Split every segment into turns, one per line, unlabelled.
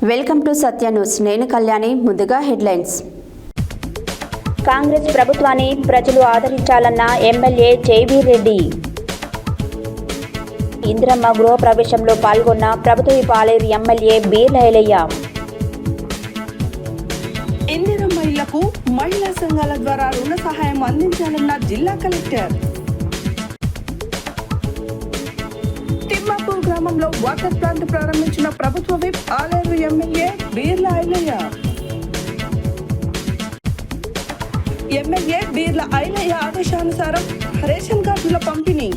Welcome to Satya news. నేను కళ్యాణి. ముందుగా headlines. Congress ప్రభుత్వాన్ని ప్రజలు ఆదరించాలన్న ఎమ్మెల్యే జైవీర్ రెడ్డి. ఇందిరమ్మ గృహ ప్రవేశంలో పాల్గొన్న ప్రభుత్వ పాలేరు ఎమ్మెల్యే బీర్ల ఐలయ్య.
ఇందిరమ్మ ఇళ్లకు మహిళా సంఘాల ద్వారా రుణ సహాయం అందించాలన్న జిల్లా కలెక్టర్. తిమ్మాపూర్ గ్రామంలో వాటర్ ప్లాంట్ ప్రారంభించిన ప్రభుత్వ whip Aler MLA Beerla Ilaiah. MLA Beerla Ilaiah ఆదేశానుసారం రేషన్ కార్డుల పంపిణీ.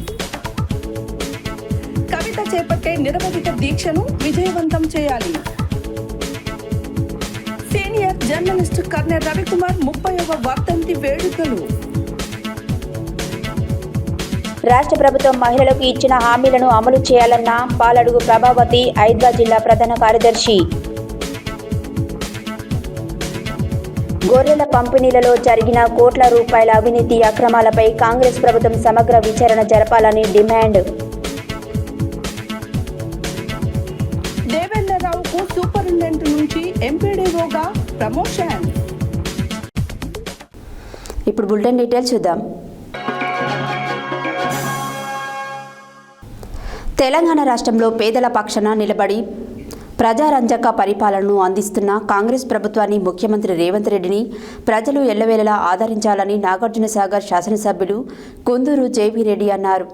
కవిత చేపట్టే నిరవధిక దీక్షను విజయవంతం చేయాలి. సీనియర్ జర్నలిస్ట్ కర్నెల్ రవికుమార్ 30వ వర్ధంతి వేడుకలు.
రాష్ట్ర ప్రభుత్వం మహిళలకు ఇచ్చిన హామీలను అమలు చేయాలన్న పాలడుగు ప్రభావతి హైదరాబాద్ జిల్లా ప్రధాన కార్యదర్శి. గొర్రెల పంపిణీలలో జరిగిన కోట్ల రూపాయల అవినీతి అక్రమాలపై కాంగ్రెస్ ప్రభుత్వం సమగ్ర విచారణ జరపాలని డిమాండ్.
దేవేంద్రరావుకు సూపరింటెండెంట్ నుంచి ఎంపీడీఓగా ప్రమోషన్.
ఇప్పుడు బులెటిన్ డీటెయిల్స్ చూద్దాం. తెలంగాణ రాష్ట్రంలో పేదల పక్షాన నిలబడి ప్రజారంజక పరిపాలనను అందిస్తున్న కాంగ్రెస్ ప్రభుత్వాన్ని ముఖ్యమంత్రి రేవంత్ రెడ్డిని ప్రజలు ఎల్లవేళలా ఆదరించాలని నాగార్జునసాగర్ శాసనసభ్యులు కుందూరు జైవీర్ రెడ్డి అన్నారు.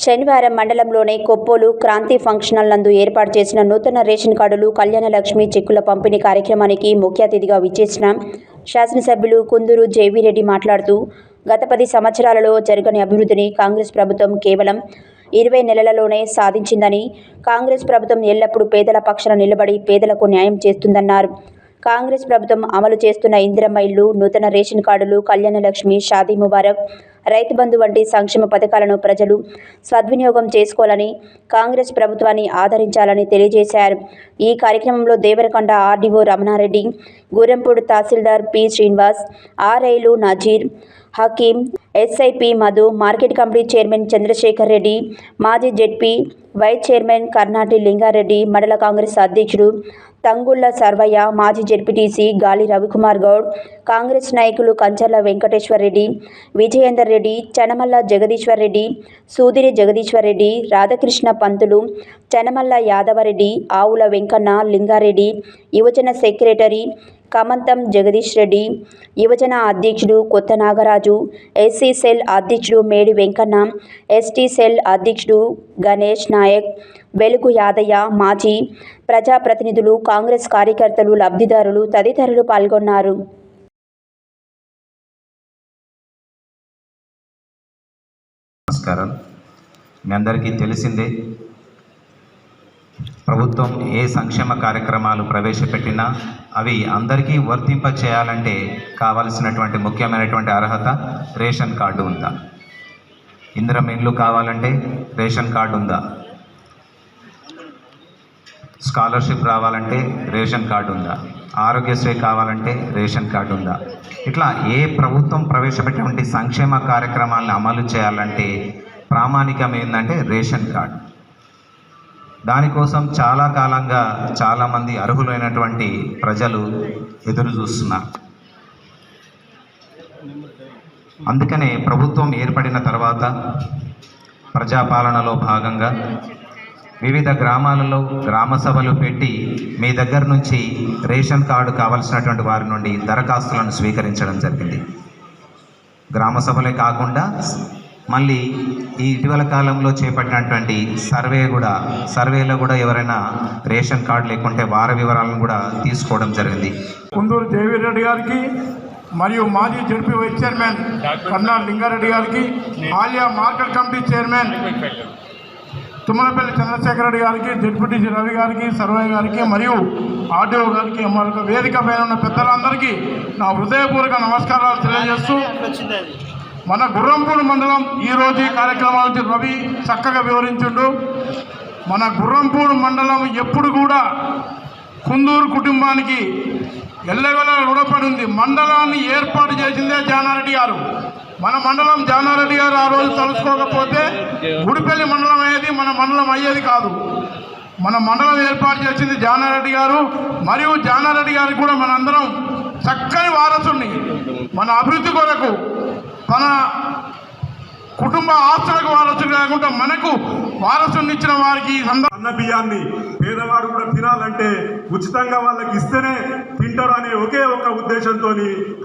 శనివారం మండలంలోని కొప్పోలు క్రాంతి ఫంక్షనల్ నందు ఏర్పాటు చేసిన నూతన రేషన్ కార్డులు, కళ్యాణలక్ష్మి చెక్కుల పంపిణీ కార్యక్రమానికి ముఖ్య అతిథిగా విచ్చేసిన శాసనసభ్యులు కుందూరు జైవీర్ రెడ్డి మాట్లాడుతూ, గత 10 సంవత్సరాలలో జరగని అభివృద్ధిని కాంగ్రెస్ ప్రభుత్వం కేవలం 20 నెలలలోనే సాధించిందని, కాంగ్రెస్ ప్రభుత్వం ఎల్లప్పుడూ పేదల పక్షాన నిలబడి పేదలకు న్యాయం చేస్తుందన్నారు. కాంగ్రెస్ ప్రభుత్వం అమలు చేస్తున్న ఇందిరమ్మ ఇళ్లు, నూతన రేషన్ కార్డులు, కళ్యాణలక్ష్మి, షాదీ ముబారక్, రైతు బంధు వంటి సంక్షేమ పథకాలను ప్రజలు సద్వినియోగం చేసుకోవాలని, కాంగ్రెస్ ప్రభుత్వాన్ని ఆదరించాలని తెలియజేశారు. ఈ కార్యక్రమంలో దేవరకొండ ఆర్డీఓ రమణారెడ్డి, గుర్రంపూడి తహసీల్దార్ పి శ్రీనివాస్, ఆర్ఐలు నజీర్, హకీం, ఎస్ఐపి Madhu, market committee chairman Chandrashekar Reddy, మాజీ ZP vice chairman Karnati Lingareddy, మండల కాంగ్రెస్ అధ్యక్షుడు తంగుళ్ల సర్వయ్య, మాజీ జెడ్పీటీసీ గాలి రవికుమార్ గౌడ్, కాంగ్రెస్ నాయకులు కంచర్ల వెంకటేశ్వర్ రెడ్డి, విజయేందర్ రెడ్డి, చనమల్ల జగదీశ్వర్ రెడ్డి, సూదిరి జగదీశ్వర్ రెడ్డి, రాధాకృష్ణ పంతులు, చనమల్ల యాదవరెడ్డి, ఆవుల వెంకన్న, లింగారెడ్డి, యువజన సెక్రటరీ కమంతం జగదీష్ రెడ్డి, యువజన అధ్యక్షుడు కొత్త నాగరాజు, ఎస్సీ సెల్ అధ్యక్షుడు మేడి వెంకన్న, ఎస్టీ సెల్ అధ్యక్షుడు గణేష్ నాయక్, వెలుగు యాదయ్య, మాజీ ప్రజాప్రతినిధులు, కాంగ్రెస్ కార్యకర్తలు, లబ్ధిదారులు తదితరులు పాల్గొన్నారు.
నమస్కారం. మీ అందరికీ తెలిసిందే, ప్రభుత్వం ఏ సంక్షేమ కార్యక్రమాలు ప్రవేశపెట్టినా అవి అందరికీ వర్తింప చేయాలంటే కావలసినటువంటి ముఖ్యమైనటువంటి అర్హత రేషన్ కార్డు ఉందా? ఇందిరమ్మ ఇల్లు కావాలంటే రేషన్ కార్డు ఉందా? స్కాలర్షిప్ రావాలంటే రేషన్ కార్డు ఉందా? ఆరోగ్యశ్రీ కావాలంటే రేషన్ కార్డు ఉందా? ఇట్లా ఏ ప్రభుత్వం ప్రవేశపెట్టినటువంటి సంక్షేమ కార్యక్రమాలను అమలు చేయాలంటే ప్రామాణికం ఏంటంటే రేషన్ కార్డు. దానికోసం చాలా కాలంగా చాలామంది అర్హులైనటువంటి ప్రజలు ఎదురు చూస్తున్నారు. అందుకనే ప్రభుత్వం ఏర్పడిన తర్వాత ప్రజాపాలనలో భాగంగా వివిధ గ్రామాలలో గ్రామ సభలు పెట్టి మీ దగ్గర నుంచి రేషన్ కార్డు కావలసినటువంటి వారి నుండి దరఖాస్తులను స్వీకరించడం జరిగింది. గ్రామ సభలే కాకుండా మళ్ళీ ఈ ఇటీవల కాలంలో చేపట్టినటువంటి సర్వేలో కూడా ఎవరైనా రేషన్ కార్డు లేకుంటే వారి వివరాలను కూడా తీసుకోవడం జరిగింది.
కుందూరు జైవీర్ రెడ్డి గారికి మరియు మాజీ ZP vice chairman Karnati Lingareddy గారికి, ఆలియా market committee chairman Thummalapalli Chandrashekar Reddy గారికి, జెడ్పీటీసీ రవి గారికి, సర్వయ్య గారికి మరియు ఆర్డీఓ గారికి, మరొక వేదిక పైన ఉన్న పెద్దలందరికీ నా హృదయపూర్వక నమస్కారాలు తెలియజేస్తూ, మన గుర్రంపూడి మండలం ఈరోజు ఈ కార్యక్రమానికి రవి చక్కగా వివరించిండు. మన గుర్రంపూడి మండలం ఎప్పుడు కూడా కుందూరు కుటుంబానికి ఎల్లవేళ రుణపడి ఉంది. మండలాన్ని ఏర్పాటు చేసిందే జానారెడ్డి గారు. మన మండలం జానారెడ్డి గారు ఆ రోజు తలుసుకోకపోతే గుడిపల్లి మండలం అయ్యేది, మన మండలం అయ్యేది కాదు. మన మండలం ఏర్పాటు చేసింది జానారెడ్డి గారు. మరియు జానారెడ్డి గారికి కూడా మనందరం చక్కని వారసుని మన అభివృద్ధి కొరకు మన కుటుంబ ఆస్తులకు వారసులు కాకుండా మనకు వారసుని ఇచ్చిన వారికి
అన్న బియ్యాన్ని పేదవాడు కూడా తినాలంటే ఉచితంగా వాళ్ళకి ఇస్తేనే తింటారు అనే ఒకే ఒక ఉద్దేశంతో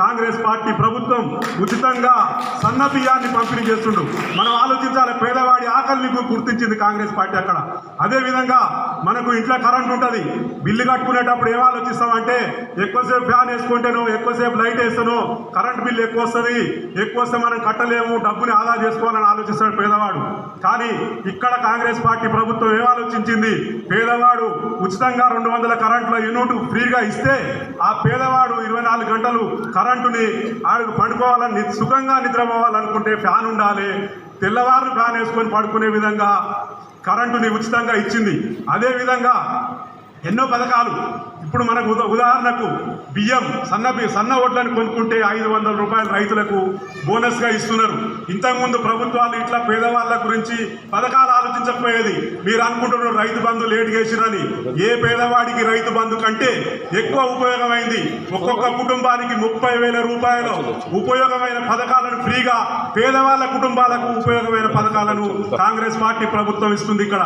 కాంగ్రెస్ పార్టీ ప్రభుత్వం ఉచితంగా సన్న బియ్యాన్ని పంపిణీ చేస్తుండు. మనం ఆలోచించాలి, పేదవాడి ఆకలిని గుర్తించింది కాంగ్రెస్ పార్టీ అక్కడ. అదేవిధంగా మనకు ఇంట్లో కరెంట్ ఉంటుంది, బిల్లు కట్టుకునేటప్పుడు ఏం ఆలోచిస్తామంటే ఎక్కువసేపు ఫ్యాన్ వేసుకుంటేనో ఎక్కువసేపు లైట్ వేస్తానో కరెంట్ బిల్లు ఎక్కువ వస్తుంది, ఎక్కువ వస్తే మనం కట్టలేము, డబ్బుని ఆదా చేసుకోవాలని ఆలోచిస్తాడు పేదవాడు. కానీ ఇక్కడ కాంగ్రెస్ పార్టీ ప్రభుత్వం ఏం ఆలోచించింది, పేదవాడు ఉచితంగా 200 కరెంట్ల యూనిట్ ఫ్రీగా ఇస్తే ఆ పేదవాడు 24 గంటలు కరెంటుని ఆడికి పడుకోవాలని సుఖంగా నిద్రపోవాలనుకుంటే ఫ్యాన్ ఉండాలి, తెల్లవారు ఫ్యాన్ వేసుకొని పడుకునే విధంగా కరెంటుని ఉచితంగా ఇచ్చింది. అదేవిధంగా ఎన్నో పథకాలు ఇప్పుడు మనకు ఉదాహరణకు బియ్యం సన్న ఓట్లను కొనుక్కుంటే 500 రూపాయలు రైతులకు బోనస్గా ఇస్తున్నారు. ఇంతకుముందు ప్రభుత్వాలు ఇట్లా పేదవాళ్ళ గురించి పథకాలు ఆలోచించకపోయేది. మీరు అనుకుంటున్నారు రైతు బంధు లేట్ చేసిరని. ఏ పేదవాడికి రైతు బంధు కంటే ఎక్కువ ఉపయోగమైంది. ఒక్కొక్క కుటుంబానికి 30,000 రూపాయలు ఉపయోగమైన పథకాలను ఫ్రీగా పేదవాళ్ళ కుటుంబాలకు ఉపయోగమైన పథకాలను కాంగ్రెస్ పార్టీ ప్రభుత్వం ఇస్తుంది ఇక్కడ.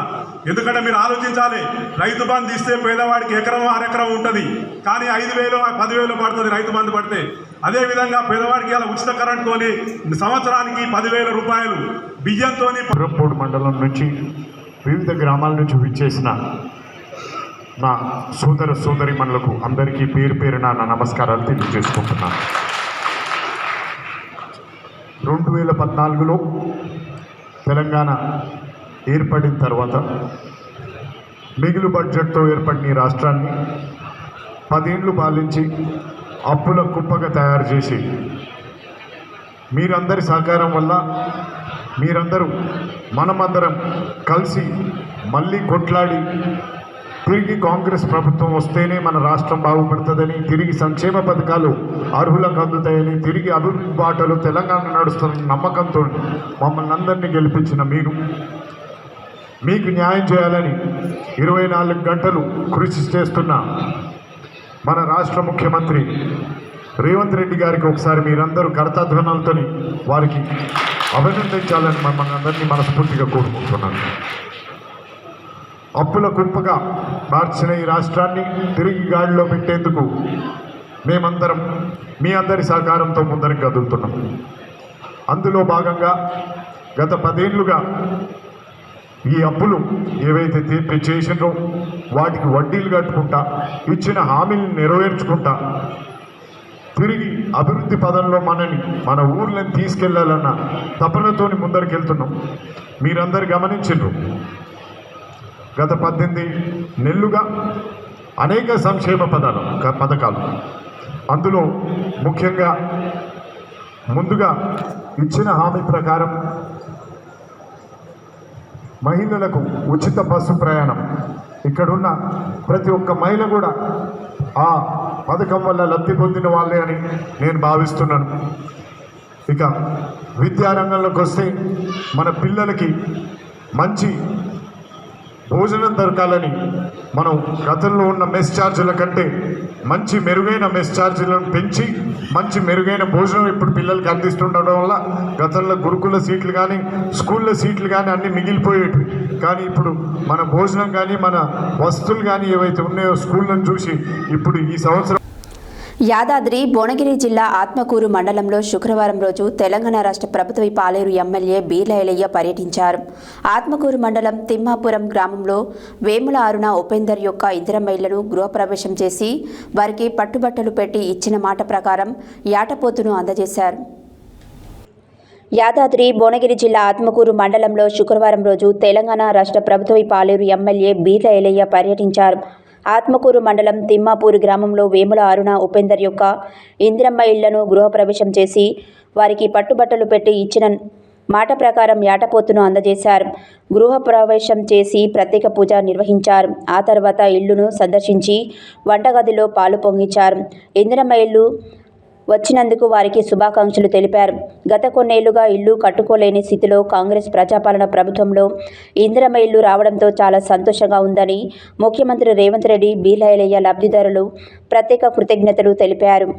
ఎందుకంటే మీరు ఆలోచించాలి, రైతు బంధు ఇస్తే పేదవాడికి ఎకరం 6 ఎకరం ఉంటుంది, కానీ 5,000 10,000 పడుతుంది రైతు బంధు పడితే. అదేవిధంగా పేదవాడికి అలా ఉచిత కరెంట్ కొని సంవత్సరానికి 10,000 రూపాయలు బియ్యంతో.
పురంపూడి మండలం నుంచి వివిధ గ్రామాల నుంచి విచ్చేసిన నా సోదరిమణులకు అందరికీ పేరు పేరున నా నమస్కారాలు తెలియజేసుకుంటున్నాను. 2014లో తెలంగాణ ఏర్పడిన తర్వాత మిగులు బడ్జెట్తో ఏర్పడిన ఈ రాష్ట్రాన్ని 10 ఏళ్ళు పాలించి అప్పుల కుప్పగా తయారు చేసి మీరందరి సహకారం వల్ల మీరందరూ మనమందరం కలిసి మళ్ళీ కొట్లాడి తిరిగి కాంగ్రెస్ ప్రభుత్వం వస్తేనే మన రాష్ట్రం బాగుపడుతుందని, తిరిగి సంక్షేమ పథకాలు అర్హులకు అందుతాయని, తిరిగి అభివృద్ధి బాటలో తెలంగాణ నడుస్తున్న నమ్మకంతో మమ్మల్ని అందరినీ గెలిపించిన మీరు మీకు న్యాయం చేయాలని 24 గంటలు కృషి చేస్తున్న మన రాష్ట్ర ముఖ్యమంత్రి రేవంత్ రెడ్డి గారికి ఒకసారి మీరందరూ కరతాధ్వనాలతో వారికి అభినందించాలని మమ్మల్ని అందరినీ మనస్ఫూర్తిగా కోరుకుంటున్నాను. అప్పుల కుప్పగా మార్చిన ఈ రాష్ట్రాన్ని తిరిగి గాడిలో పెట్టేందుకు మేమందరం మీ అందరి సహకారంతో ముందరికి కదులుతున్నాం. అందులో భాగంగా గత 10 ఏళ్ళుగా ఈ అప్పులు ఏవైతే తీర్పు చేసినో వాటికి వడ్డీలు కట్టుకుంటా, ఇచ్చిన హామీలను నెరవేర్చుకుంటా తిరిగి అభివృద్ధి పదంలో మన ఊర్లను తీసుకెళ్లాలన్న తపనతో ముందరికెళ్తున్నాం. మీరందరు గమనించారు, గత 18 నెలలుగా అనేక సంక్షేమ పథకాలు, అందులో ముఖ్యంగా ముందుగా ఇచ్చిన హామీ ప్రకారం మహిళలకు ఉచిత బస్సు ప్రయాణం. ఇక్కడున్న ప్రతి ఒక్క మహిళ కూడా ఆ పథకం వల్ల లబ్ధి పొందిన వాళ్ళే అని నేను భావిస్తున్నాను. ఇక విద్యారంగంలోకి వస్తే మన పిల్లలకి మంచి భోజనం దొరకాలని మనం గతంలో ఉన్న మెస్ ఛార్జీల కంటే మంచి మెరుగైన మెస్ ఛార్జీలను పెంచి మంచి మెరుగైన భోజనం ఇప్పుడు పిల్లలకి అందిస్తుండడం వల్ల గతంలో గురుకుల సీట్లు కానీ స్కూళ్ళ సీట్లు కానీ అన్నీ మిగిలిపోయేవి. కానీ ఇప్పుడు మన భోజనం కానీ మన వస్తువులు కానీ ఏవైతే ఉన్నాయో స్కూళ్ళను చూసి ఇప్పుడు ఈ సంవత్సరం
యాదాద్రి భువనగిరి జిల్లా ఆత్మకూరు మండలంలో శుక్రవారం రోజు తెలంగాణ రాష్ట్ర ప్రభుత్వ పాలేరు ఎమ్మెల్యే బీర్ల ఎల్లయ్య పర్యటించారు. ఆత్మకూరు మండలం తిమ్మాపురం గ్రామంలో వేముల అరుణ ఉపేందర్ యొక్క ఇందిరమ్మ ఇళ్లను గృహప్రవేశం చేసి వారికి పట్టుబట్టలు పెట్టి ఇచ్చిన మాట ప్రకారం యాటపోతును అందజేశారు. యాదాద్రి భువనగిరి జిల్లా ఆత్మకూరు మండలంలో శుక్రవారం రోజు తెలంగాణ రాష్ట్ర ప్రభుత్వ పాలేరు ఎమ్మెల్యే బీర్ల ఎల్లయ్య పర్యటించారు. ఆత్మకూరు మండలం తిమ్మాపూరు గ్రామంలో వేముల అరుణ ఉపేందర్ యొక్క ఇందిరమ్మ ఇళ్లను గృహప్రవేశం చేసి వారికి పట్టుబట్టలు పెట్టి ఇచ్చిన మాట ప్రకారం యాటపోతును అందజేశారు. గృహప్రవేశం చేసి ప్రత్యేక పూజ నిర్వహించారు. ఆ తర్వాత ఇళ్లును సందర్శించి వంటగదిలో పాలు పొంగించారు. ఇందిరమ్మ ఇల్లు వచ్చినందుకు వారికి శుభాకాంక్షలు తెలిపారు. గత కొన్నేళ్లుగా ఇల్లు కట్టుకోలేని స్థితిలో కాంగ్రెస్ ప్రజాపాలన ప్రభుత్వంలో ఇందిరమ్మ ఇల్లు రావడంతో చాలా సంతోషంగా ఉందని ముఖ్యమంత్రి రేవంత్ రెడ్డి, బీర్లా లబ్ధిదారులు ప్రత్యేక కృతజ్ఞతలు తెలిపారు.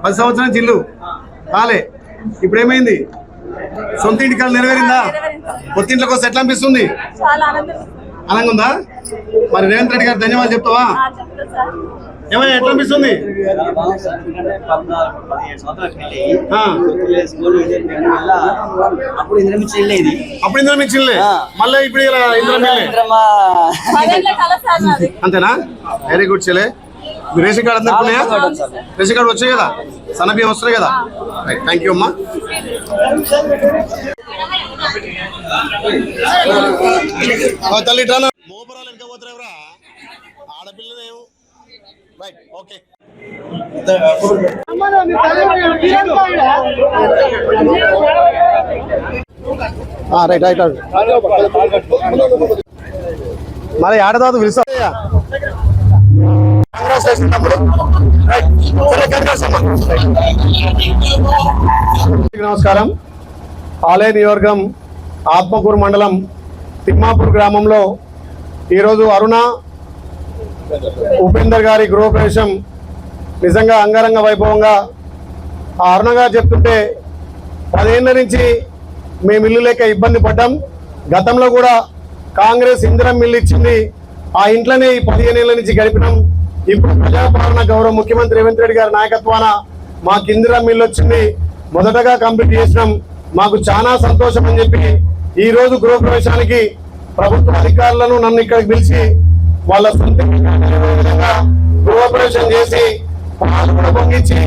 పది సంవత్సరం ఇల్లు కాలే, ఇప్పుడు ఏమైంది? సొంత ఇంటి కళ నెరవేరిందా? కొత్త ఇంట్లోకి వస్తే ఎట్లా అనిపిస్తుంది? ఆనందంగా ఉందా? మరి రేవంత్ రెడ్డి గారు ధన్యవాదాలు చెప్తావా? ఏమయ్యా ఎట్లా అనిపిస్తుంది?
అప్పుడు
ఇంద్రం ఇచ్చిల్లే, మళ్ళీ ఇప్పుడు అంతేనా? వెరీ గుడ్ చెల్లె. రేషన్ కార్డు అందరికీ రేషన్ కార్డు వచ్చాయి కదా, సన్నబియ్యం వస్తున్నాయి కదా. రైట్, థ్యాంక్ యూ అమ్మా. తల్లి మోపరాలు ఇంకా పోతారా ఆడపిల్లలేవు. Right, okay. రైట్ రైట్ మరి ఆడదాదు పిలుస్తా. నమస్కారం. ఆలయ నియోజకవర్గం ఆత్మకూరు మండలం తిమ్మాపూర్ గ్రామంలో ఈరోజు అరుణ ఉపేందర్ గారి గృహప్రవేశం నిజంగా అంగరంగ వైభవంగా. ఆ అరుణ గారు చెప్తుంటే 10 ఏళ్ల నుంచి మేము ఇల్లు లేక ఇబ్బంది పడ్డాం. గతంలో కూడా కాంగ్రెస్ ఇందిరమ్మ ఇల్లు ఇచ్చింది, ఆ ఇంట్లోనే ఈ 15 ఏళ్ల నుంచి గడిపినాం. ఇప్పుడు ప్రజాపాలన గౌరవ ముఖ్యమంత్రి రేవంత్ రెడ్డి గారి నాయకత్వాన మాకు ఇందిరమ్మ ఇల్లు వచ్చింది. మొదటగా కంప్లీట్ చేసినాం. మాకు చాలా సంతోషం అని చెప్పి ఈ రోజు గృహప్రవేశానికి ప్రభుత్వ అధికారులను నన్ను ఇక్కడికి పిలిచి వాళ్ళ సొంత గృహప్రవేశం చేసి పాలు కూడా పొంగించి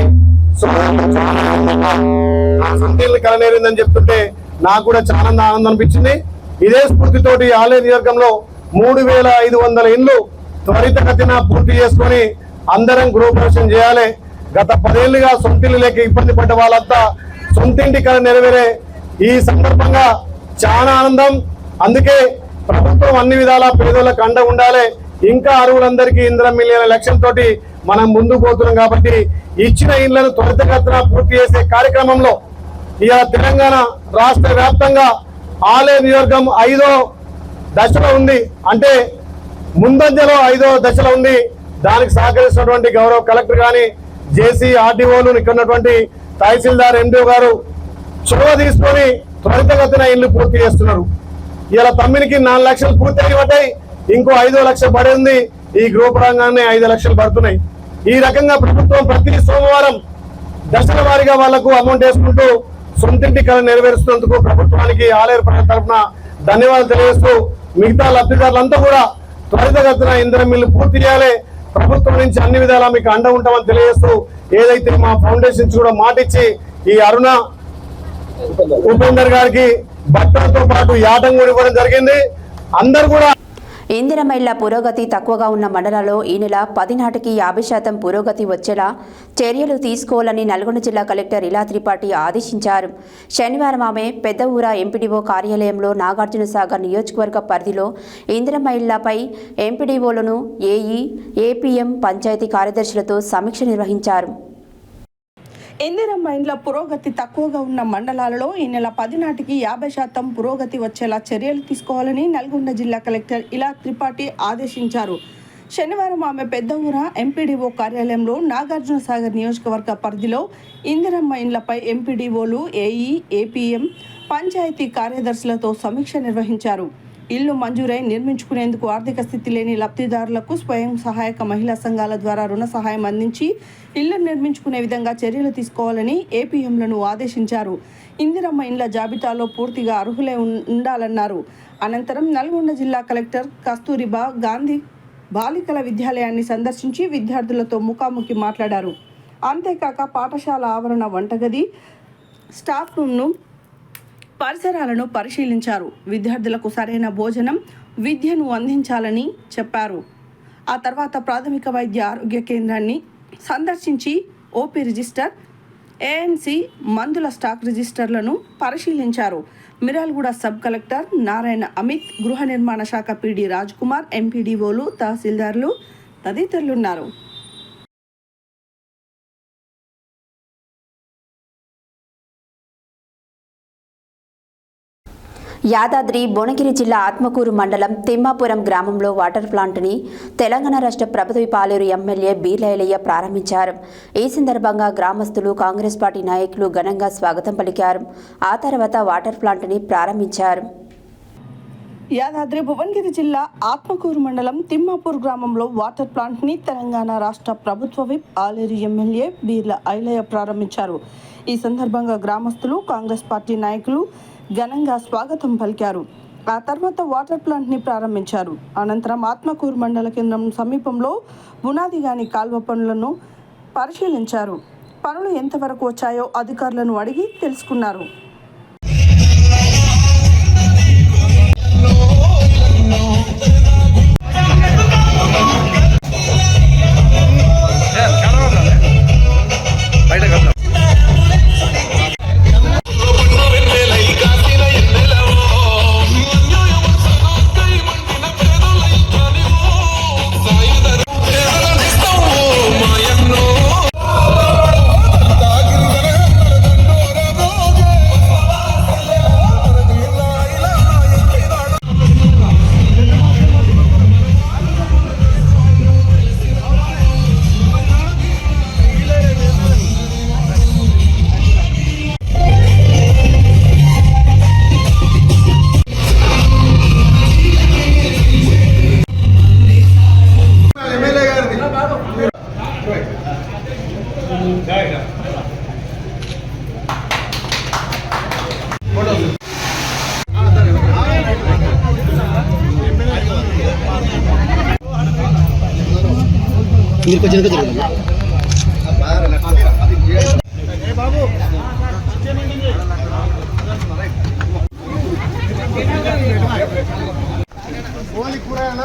సొంత ఇల్లు కలనేరిందని చెప్తుంటే నాకు కూడా చాలా ఆనందం అనిపించింది. ఇదే స్ఫూర్తితోటి ఆలయ నియోజకంలో 3500 ఇండ్లు త్వరితగతిన పూర్తి చేసుకొని అందరం గృహప్రవేశం చేయాలి. గత 10 ఏళ్లుగా సొంతిల్లు లేక ఇబ్బంది పడ్డ వాళ్ళంతా సొంతింటి కళ నెరవేరే ఈ సందర్భంగా చాలా ఆనందం. అందుకే ప్రభుత్వం అన్ని విధాలా పేదోళ్ళకు అండ ఉండాలి, ఇంకా అర్హులందరికీ ఇందిరమ్మ ఇల్లు లక్ష్యంతో మనం ముందుకు పోతున్నాం. కాబట్టి ఇచ్చిన ఇళ్లను త్వరితగతిన పూర్తి చేసే కార్యక్రమంలో ఇవాళ తెలంగాణ రాష్ట్ర వ్యాప్తంగా ఆలయ నియోజకం 5వ దశలో ఉంది. అంటే ముందంజలో 5వ దశలో ఉంది. దానికి సహకరిస్తున్నటువంటి గౌరవ కలెక్టర్ కానీ, జేసీ, ఆర్డీఓలు, ఇక్కడ ఉన్నటువంటి తహసీల్దార్, ఎండిఓ గారు చొరవ తీసుకొని త్వరితగతిన ఇల్లు పూర్తి చేస్తున్నారు. ఇలా తమ్మినికి 4 లక్షలు పూర్తి అయిపోతాయి, ఇంకో 5 లక్షలు పడి ఉంది. ఈ గృహప్రాంగానే 5 లక్షలు పడుతున్నాయి. ఈ రకంగా ప్రభుత్వం ప్రతి సోమవారం దశల వారీగా వాళ్లకు అమౌంట్ వేసుకుంటూ సొంతింటి కళ నెరవేరుస్తున్నందుకు ప్రభుత్వానికి ఆలయ ప్రజల తరఫున ధన్యవాదాలు తెలియజేస్తూ మిగతా లబ్ధిదారులంతా కూడా త్వరితగతిన ఇందిరమ్మ ఇల్లు పూర్తి చేయాలి. ప్రభుత్వం నుంచి అన్ని విధాలా మీకు అండ ఉంటామని తెలియజేస్తూ ఏదైతే మా ఫౌండేషన్స్ కూడా మాట ఇచ్చి ఈ అరుణ ఉపేందర్ గారికి బట్టలతో పాటు యాటం కూడా ఇవ్వడం జరిగింది. అందరు కూడా
ఇందిరమ్మ ఇళ్ల పురోగతి తక్కువగా ఉన్న మండలాల్లో ఈ నెల 10 నాటికి 50% పురోగతి వచ్చేలా చర్యలు తీసుకోవాలని నల్గొండ జిల్లా కలెక్టర్ ఇలా త్రిపాఠి ఆదేశించారు. శనివారం ఆమె పెద్ద ఊర ఎంపీడీఓ కార్యాలయంలో నాగార్జునసాగర్ నియోజకవర్గ పరిధిలో ఇందిరమ్మ ఇళ్లపై ఎంపీడీఓలను ఏఈ, ఏపీఎం, పంచాయతీ కార్యదర్శులతో సమీక్ష నిర్వహించారు.
ఇందిరమ్మ ఇండ్ల పురోగతి తక్కువగా ఉన్న మండలాలలో ఈ నెల 10 నాటికి 50% పురోగతి వచ్చేలా చర్యలు తీసుకోవాలని నల్గొండ జిల్లా కలెక్టర్ ఇలా త్రిపాఠి ఆదేశించారు. శనివారం ఆమె పెద్ద ఊర ఎంపీడీఓ కార్యాలయంలో నాగార్జునసాగర్ నియోజకవర్గ పరిధిలో ఇందిరమ్మ ఇండ్లపై ఎంపీడీఓలు, ఏఈ, ఏపీఎం, పంచాయతీ కార్యదర్శులతో సమీక్ష నిర్వహించారు. ఇల్లు మంజూరై నిర్మించుకునేందుకు ఆర్థిక స్థితి లేని లబ్ధిదారులకు స్వయం సహాయక మహిళా సంఘాల ద్వారా రుణ సహాయం అందించి ఇల్లు నిర్మించుకునే విధంగా చర్యలు తీసుకోవాలని ఏపీఎంలను ఆదేశించారు. ఇందిరమ్మ ఇండ్ల జాబితాలో పూర్తిగా అర్హులే ఉండాలన్నారు. అనంతరం నల్గొండ జిల్లా కలెక్టర్ కస్తూరిబా గాంధీ బాలికల విద్యాలయాన్ని సందర్శించి విద్యార్థులతో ముఖాముఖి మాట్లాడారు. అంతేకాక పాఠశాల ఆవరణ, వంటగది, స్టాఫ్ రూమ్ను, పరిసరాలను పరిశీలించారు. విద్యార్థులకు సరైన భోజనం, విద్యను అందించాలని చెప్పారు. ఆ తర్వాత ప్రాథమిక వైద్య ఆరోగ్య కేంద్రాన్ని సందర్శించి ఓపీ రిజిస్టర్, ఏఎన్సి మందుల స్టాక్ రిజిస్టర్లను పరిశీలించారు. మిర్యాలగూడ సబ్ కలెక్టర్ నారాయణ అమిత్, గృహ నిర్మాణ శాఖ పీడీ రాజ్ కుమార్, ఎంపీడీఓలు, తహసీల్దార్లు తదితరులున్నారు.
యాదాద్రి భువనగిరి జిల్లా ఆత్మకూరు మండలం తిమ్మాపురం గ్రామంలో వాటర్ ప్లాంట్ని తెలంగాణ రాష్ట్ర ప్రభుత్వ పాలేరు ఎమ్మెల్యే బీర్లయ్య ప్రారంభించారు. ఈ సందర్భంగా గ్రామస్తులు, కాంగ్రెస్ పార్టీ నాయకులు ఘనంగా స్వాగతం పలికారు. ఆ తర్వాత వాటర్ ప్లాంట్ని ప్రారంభించారు.
యాదాద్రి భువనగిరి జిల్లా ఆత్మకూరు మండలం తిమ్మాపూర్ గ్రామంలో వాటర్ ప్లాంట్ని తెలంగాణ రాష్ట్ర ప్రభుత్వ విప్ ఆలేరు ఎమ్మెల్యే బీర్ల ఐలయ్య ప్రారంభించారు. ఈ సందర్భంగా గ్రామస్తులు, కాంగ్రెస్ పార్టీ నాయకులు ఘనంగా స్వాగతం పలికారు. ఆ తర్వాత వాటర్ ప్లాంట్ని ప్రారంభించారు. అనంతరం ఆత్మకూరు మండల కేంద్రం సమీపంలో బునాదిగాని కాల్వ పనులను పరిశీలించారు. పనులు ఎంతవరకు వచ్చాయో అధికారులను అడిగి తెలుసుకున్నారు.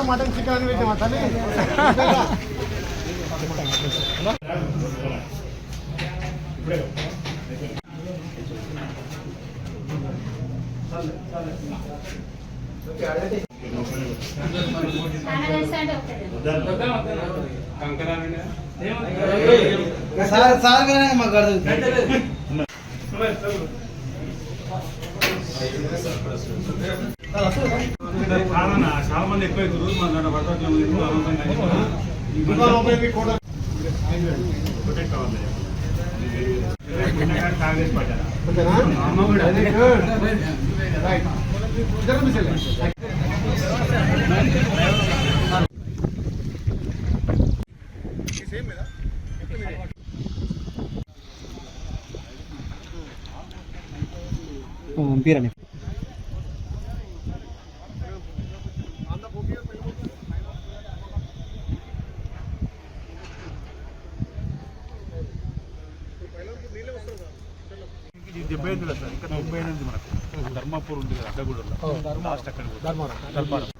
మటన్, చికెన్
చాలా మంది ఎక్కువ కాంగ్రెస్ పార్టీ
పంపిరని
డెబ్బై ఐదు సార్, ఇంకా 98 మనకు ధర్మాపూర్ ఉంది కదా, అడ్డగూడలో లాస్ట్ అక్కడ ధర్మారం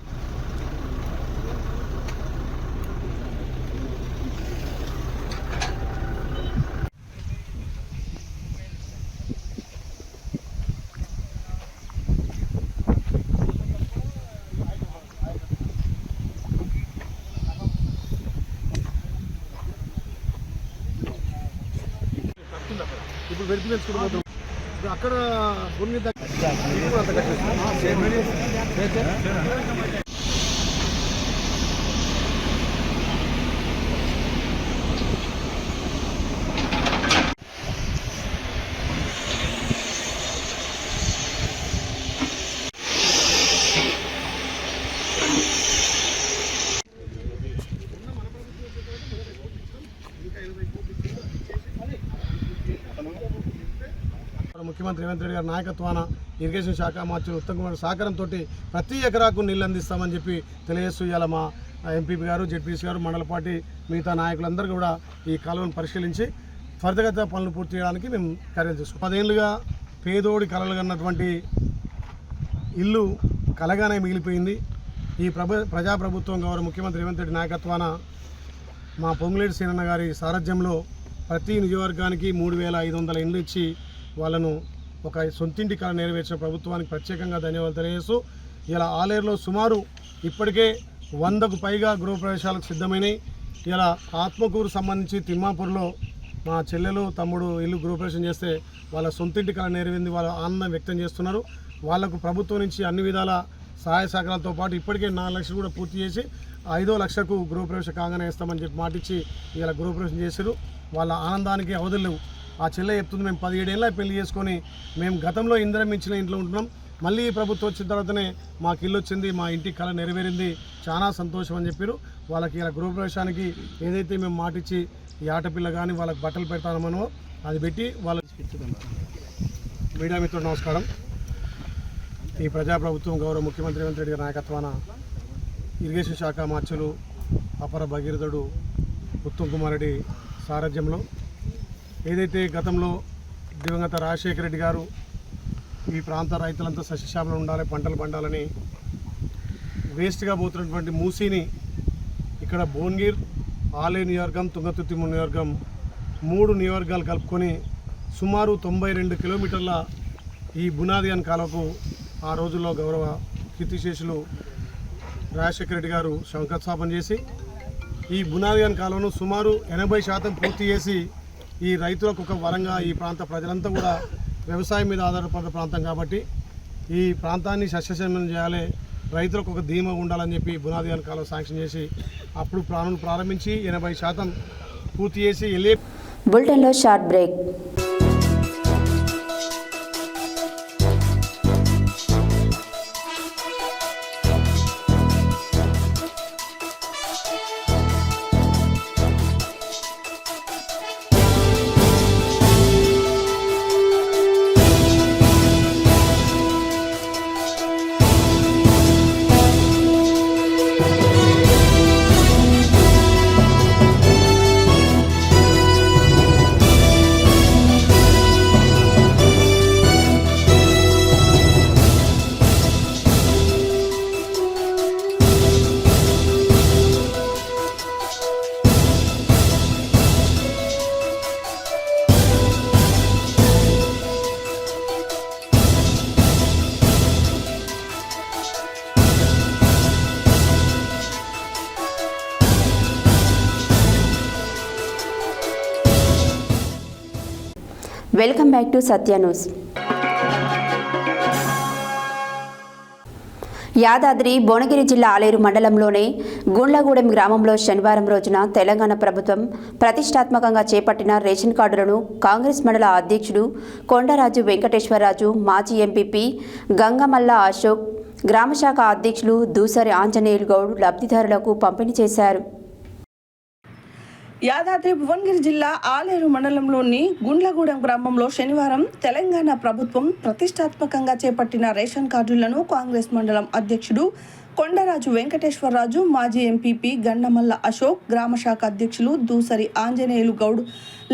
ఇప్పుడు వెళ్తూ తెచ్చుకుంటూ అక్కడ భూమి ముఖ్యమంత్రి రేవంత్ రెడ్డి గారి నాయకత్వాన ఇరిగేషన్ శాఖ మంత్రులు ఉత్తమ్ కుమార్ సహకారంతో ప్రతి ఎకరాకు నీళ్ళు అందిస్తామని చెప్పి తెలియజేస్తూ ఇవాళ మా ఎంపీపీ గారు జెడ్పీసీ గారు మండల పార్టీ మిగతా నాయకులందరూ కూడా ఈ కాలువను పరిశీలించి త్వరితగతిన పనులు పూర్తి చేయడానికి మేము చర్యలు తీసుకున్నాం. 10 ఏళ్ళుగా పేదోడి కలలు కన్నటువంటి ఇల్లు కలగానే మిగిలిపోయింది. ఈ ప్రజాప్రభుత్వం గౌరవ ముఖ్యమంత్రి రేవంత్ రెడ్డి నాయకత్వాన మా పొంగులేటి సీనన్న గారి సారథ్యంలో ప్రతి నియోజకవర్గానికి 3500 ఇండ్లు ఇచ్చి వాళ్ళను ఒక సొంతింటి కళ నెరవేర్చిన ప్రభుత్వానికి ప్రత్యేకంగా ధన్యవాదాలు తెలియజేస్తూ ఇలా ఆలేరులో సుమారు ఇప్పటికే 100కు పైగా గృహప్రవేశాలకు సిద్ధమైనవి. ఇలా ఆత్మకూరు సంబంధించి తిమ్మాపూర్లో మా చెల్లెలు తమ్ముడు ఇల్లు గృహప్రవేశం చేస్తే వాళ్ళ సొంతింటి కళ నెరవేరింది. వాళ్ళ ఆనందం వ్యక్తం చేస్తున్నారు. వాళ్లకు ప్రభుత్వం నుంచి అన్ని విధాల సహాయ సహకారాలతో పాటు ఇప్పటికే 4 లక్షలు కూడా పూర్తి చేసి 5వ లక్షకు గృహప్రవేశం కాగానే ఇస్తామని చెప్పి మాటిచ్చి ఇలా గృహప్రవేశం చేశారు. వాళ్ళ ఆనందానికి అవధులు లేవు. ఆ చెల్లె చెప్తుంది, మేము 17 ఏళ్ళ పెళ్లి చేసుకొని మేము గతంలో ఇందిరం ఇచ్చిన ఇంట్లో ఉంటున్నాం, మళ్ళీ ఈ ప్రభుత్వం వచ్చిన తర్వాతనే మాకు ఇల్లు వచ్చింది, మా ఇంటికి కళ నెరవేరింది, చాలా సంతోషం అని చెప్పారు. వాళ్ళకి ఇలా గృహప్రవేశానికి ఏదైతే మేము మాటిచ్చి ఈ ఆటపిల్ల కానీ వాళ్ళకి బట్టలు పెడతామనో అది పెట్టి వాళ్ళకి మీడియా మిత్రులు నమస్కారం. ఈ ప్రజాప్రభుత్వం గౌరవ ముఖ్యమంత్రి రేవంత్ రెడ్డి గారి నాయకత్వాన ఇరిగేషన్ శాఖ మార్చులు అపర భగీరథుడు ఉత్తమ్ కుమార్ రెడ్డి సారథ్యంలో ఏదైతే గతంలో దివంగత రాజశేఖర రెడ్డి గారు ఈ ప్రాంత రైతులంతా సస్యశ్యామలం ఉండాలి, పంటలు పండాలని వేస్ట్గా పోతున్నటువంటి మూసీని ఇక్కడ భువనగిర్, ఆలేరు నియోజకవర్గం, తుంగతుర్తి నియోజకవర్గం 3 నియోజకవర్గాలు కలుపుకొని సుమారు 92 కిలోమీటర్ల ఈ బునాదియాన్ కాలువకు ఆ రోజుల్లో గౌరవ కీర్తిశేషులు రాజశేఖర రెడ్డి గారు శంకుస్థాపన చేసి ఈ బునాదియాన్ కాలువను సుమారు 80% పూర్తి చేసి ఈ రైతులకు ఒక వరంగా ఈ ప్రాంత ప్రజలంతా కూడా వ్యవసాయం మీద ఆధారపడిన ప్రాంతం కాబట్టి ఈ ప్రాంతాన్ని సస్యశ్యామలం చేయాలి, రైతులకు ఒక ధీమా ఉండాలని చెప్పి బునాదియాన్ కాలువ శాంక్షన్ చేసి అప్పుడు ప్రారంభించి 80% పూర్తి చేసి వెళ్ళే
బులెటిన్లో short break. Welcome back to Satya news. Yadadri Bhuvanagiri జిల్లా ఆలేరు మండలంలోని గుండ్లగూడెం గ్రామంలో శనివారం రోజున తెలంగాణ ప్రభుత్వం ప్రతిష్టాత్మకంగా చేపట్టిన రేషన్ కార్డులను కాంగ్రెస్ మండల అధ్యక్షుడు కొండరాజు వెంకటేశ్వరరాజు, మాజీ ఎంపీపీ గంగమల్ల అశోక్, గ్రామశాఖ అధ్యక్షులు దూసరి ఆంజనేయులు గౌడ్ లబ్ధిదారులకు పంపిణీ చేశారు.
యాదాద్రి భువనగిరి జిల్లా ఆలేరు మండలంలోని గుండ్లగూడెం గ్రామంలో శనివారం తెలంగాణ ప్రభుత్వం ప్రతిష్టాత్మకంగా చేపట్టిన రేషన్ కార్డులను కాంగ్రెస్ మండలం అధ్యక్షుడు కొండరాజు వెంకటేశ్వరరాజు, మాజీ ఎంపీపీ గండమల్ల అశోక్, గ్రామశాఖ అధ్యక్షులు దూసరి ఆంజనేయులు గౌడ్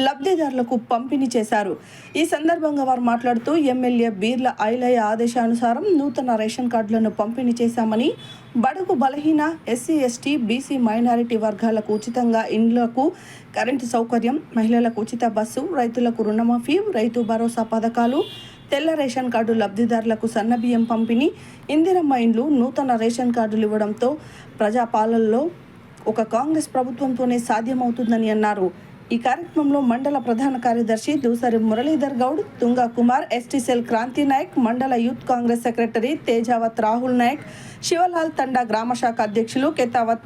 లబ్ధిదారులకు పంపిణీ చేశారు. ఈ సందర్భంగా వారు మాట్లాడుతూ ఎమ్మెల్యే బీర్ల ఐలయ్య ఆదేశానుసారం నూతన రేషన్ కార్డులను పంపిణీ చేశామని, బడుగు బలహీన ఎస్సీ ఎస్టీ బీసీ మైనారిటీ వర్గాలకు ఉచితంగా ఇండ్లకు కరెంటు సౌకర్యం, మహిళలకు ఉచిత బస్సు, రైతులకు రుణమాఫీ, రైతు భరోసా పథకాలు, తెల్ల రేషన్ కార్డు లబ్ధిదారులకు సన్నబియ్యం పంపిణీ, ఇందిరమ్మ ఇండ్లు, నూతన రేషన్ కార్డులు ఇవ్వడంతో ప్రజాపాలనలో ఒక కాంగ్రెస్ ప్రభుత్వంతోనే సాధ్యమవుతుందని అన్నారు. ఈ కార్యక్రమంలో మండల ప్రధాన కార్యదర్శి దూసరి మురళీధర్ గౌడ్, తుంగా కుమార్, ఎస్టీసెల్ క్రాంతి నాయక్, మండల యూత్ కాంగ్రెస్ సెక్రటరీ తేజావత్ రాహుల్ నాయక్, శివలాల్ తండా గ్రామ శాఖ అధ్యక్షులు కెతావత్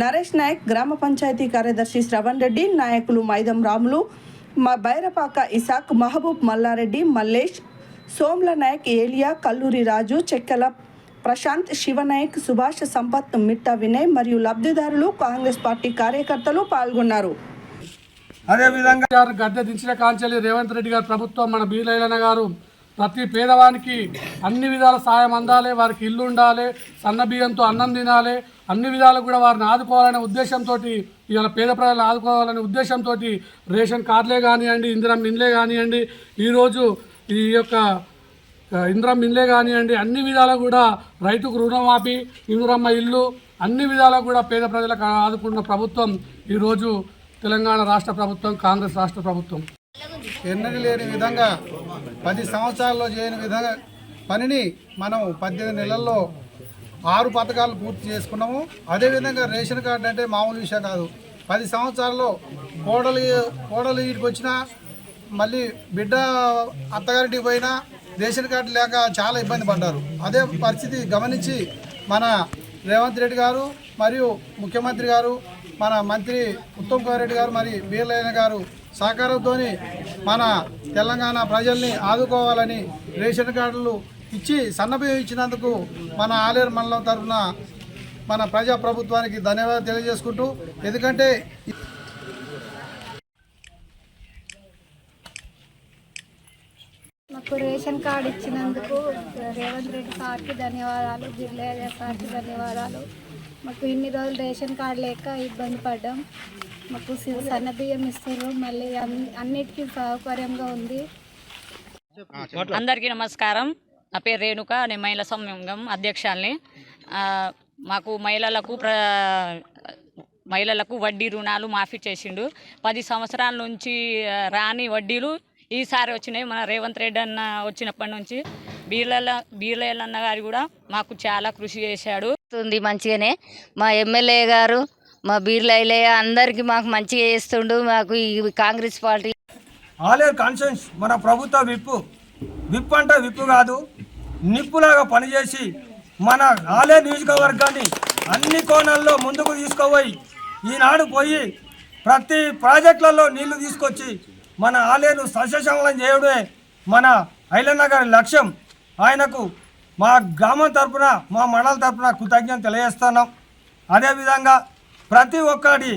నరేష్ నాయక్, గ్రామ పంచాయతీ కార్యదర్శి శ్రవణ్ రెడ్డి, నాయకులు మైదం రాములు, బైరపాక ఇసాక్, మహబూబ్ మల్లారెడ్డి, మల్లేష్, సోమ్ల నాయక్, ఏలియా, కల్లూరి రాజు, చెక్కల ప్రశాంత్, శివనాయక్, సుభాష్, సంపత్, మిట్ట వినయ్ మరియు లబ్ధిదారులు, కాంగ్రెస్ పార్టీ కార్యకర్తలు పాల్గొన్నారు.
అదేవిధంగా గద్దె దించిన కాంచెల్లి రేవంత్ రెడ్డి గారి ప్రభుత్వం, మన బీలైలన్న గారు ప్రతి పేదవానికి అన్ని విధాల సాయం అందాలి, వారికి ఇల్లు ఉండాలి, సన్న బియ్యంతో అన్నం తినాలి, అన్ని విధాలు కూడా వారిని ఆదుకోవాలనే ఉద్దేశంతో, ఇవాళ పేద ప్రజలను ఆదుకోవాలనే ఉద్దేశంతో రేషన్ కార్డులే కానివ్వండి, ఇందిరమ్మ ఇండ్లే కానివ్వండి, ఈరోజు ఈ యొక్క ఇందిరమ్మ ఇండ్లే కానివ్వండి, అన్ని విధాలు కూడా రైతుకు రుణమాఫీ, ఇందిరమ్మ ఇల్లు, అన్ని విధాలు కూడా పేద ప్రజలకు ఆదుకున్న ప్రభుత్వం ఈరోజు తెలంగాణ రాష్ట్ర ప్రభుత్వం, కాంగ్రెస్ రాష్ట్ర ప్రభుత్వం.
ఎన్నడూ లేని విధంగా 10 సంవత్సరాల్లో చేయని విధంగా పనిని మనం 18 నెలల్లో 6 పథకాలు పూర్తి చేసుకున్నాము. అదేవిధంగా రేషన్ కార్డు అంటే మామూలు విషయం కాదు. 10 సంవత్సరాల్లో కోడలు ఇంటికి వచ్చినా, మళ్ళీ బిడ్డ అత్తగారింటికి పోయినా రేషన్ కార్డు లేక చాలా ఇబ్బంది పడ్డారు. అదే పరిస్థితి గమనించి మన రేవంత్ రెడ్డి గారు మరియు ముఖ్యమంత్రి గారు, మన మంత్రి ఉత్తమ్ కుమార్ రెడ్డి గారు, మరి బీర్లయ్య గారు సహకారంతో మన తెలంగాణ ప్రజల్ని ఆదుకోవాలని రేషన్ కార్డులు ఇచ్చి సన్నబియ్యం ఇచ్చినందుకు మన ఆలేరు మండలం తరఫున మన ప్రజాప్రభుత్వానికి ధన్యవాదాలు తెలియజేసుకుంటూ, ఎందుకంటే
మాకు రేషన్ కార్డు ఇచ్చినందుకు రేవంత్ రెడ్డి సార్కి ధన్యవాదాలు, బీర్లయ్య సార్కి ధన్యవాదాలు. మాకు ఇన్ని రోజులు రేషన్ కార్డు లేక ఇబ్బంది పడ్డాం. మాకు సన్న బియ్యం ఇస్తారు, మళ్ళీ అన్నిటికీ సౌకర్యంగా ఉంది.
అందరికీ నమస్కారం. నా పేరు రేణుక, నేను మహిళా సంఘం అధ్యక్షుల్ని. మాకు మహిళలకు వడ్డీ రుణాలు మాఫీ చేసిండు. 10 సంవత్సరాల నుంచి రాని వడ్డీలు ఈసారి వచ్చినాయి. మన రేవంత్ రెడ్డి అన్న వచ్చినప్పటి నుంచి బీర్లయ్య గారు కూడా మాకు చాలా కృషి చేశాడు.
మంచిగానే మా ఎమ్మెల్యే గారు, మా బీర్లయ్య అందరికీ మాకు మంచిగా చేస్తుండు. మాకు ఈ కాంగ్రెస్ పార్టీ
ఆలేరు కాన్స్టిట్యూన్స్ మన ప్రభుత్వ విప్పు అంటే విప్పు కాదు, నిప్పులాగా పనిచేసి మన ఆలేరు నియోజకవర్గాన్ని అన్ని కోణాల్లో ముందుకు తీసుకుపోయి ఈనాడు పోయి ప్రతి ప్రాజెక్టులలో నీళ్లు తీసుకొచ్చి మన ఆలేరు సస్యశ్యామలం చేయడమే మన ఐలన్న గారి లక్ష్యం. ఆయనకు మా గ్రామం తరఫున, మా మండలం తరఫున కృతజ్ఞత తెలియజేస్తున్నాం. అదేవిధంగా ప్రతి ఒక్కటి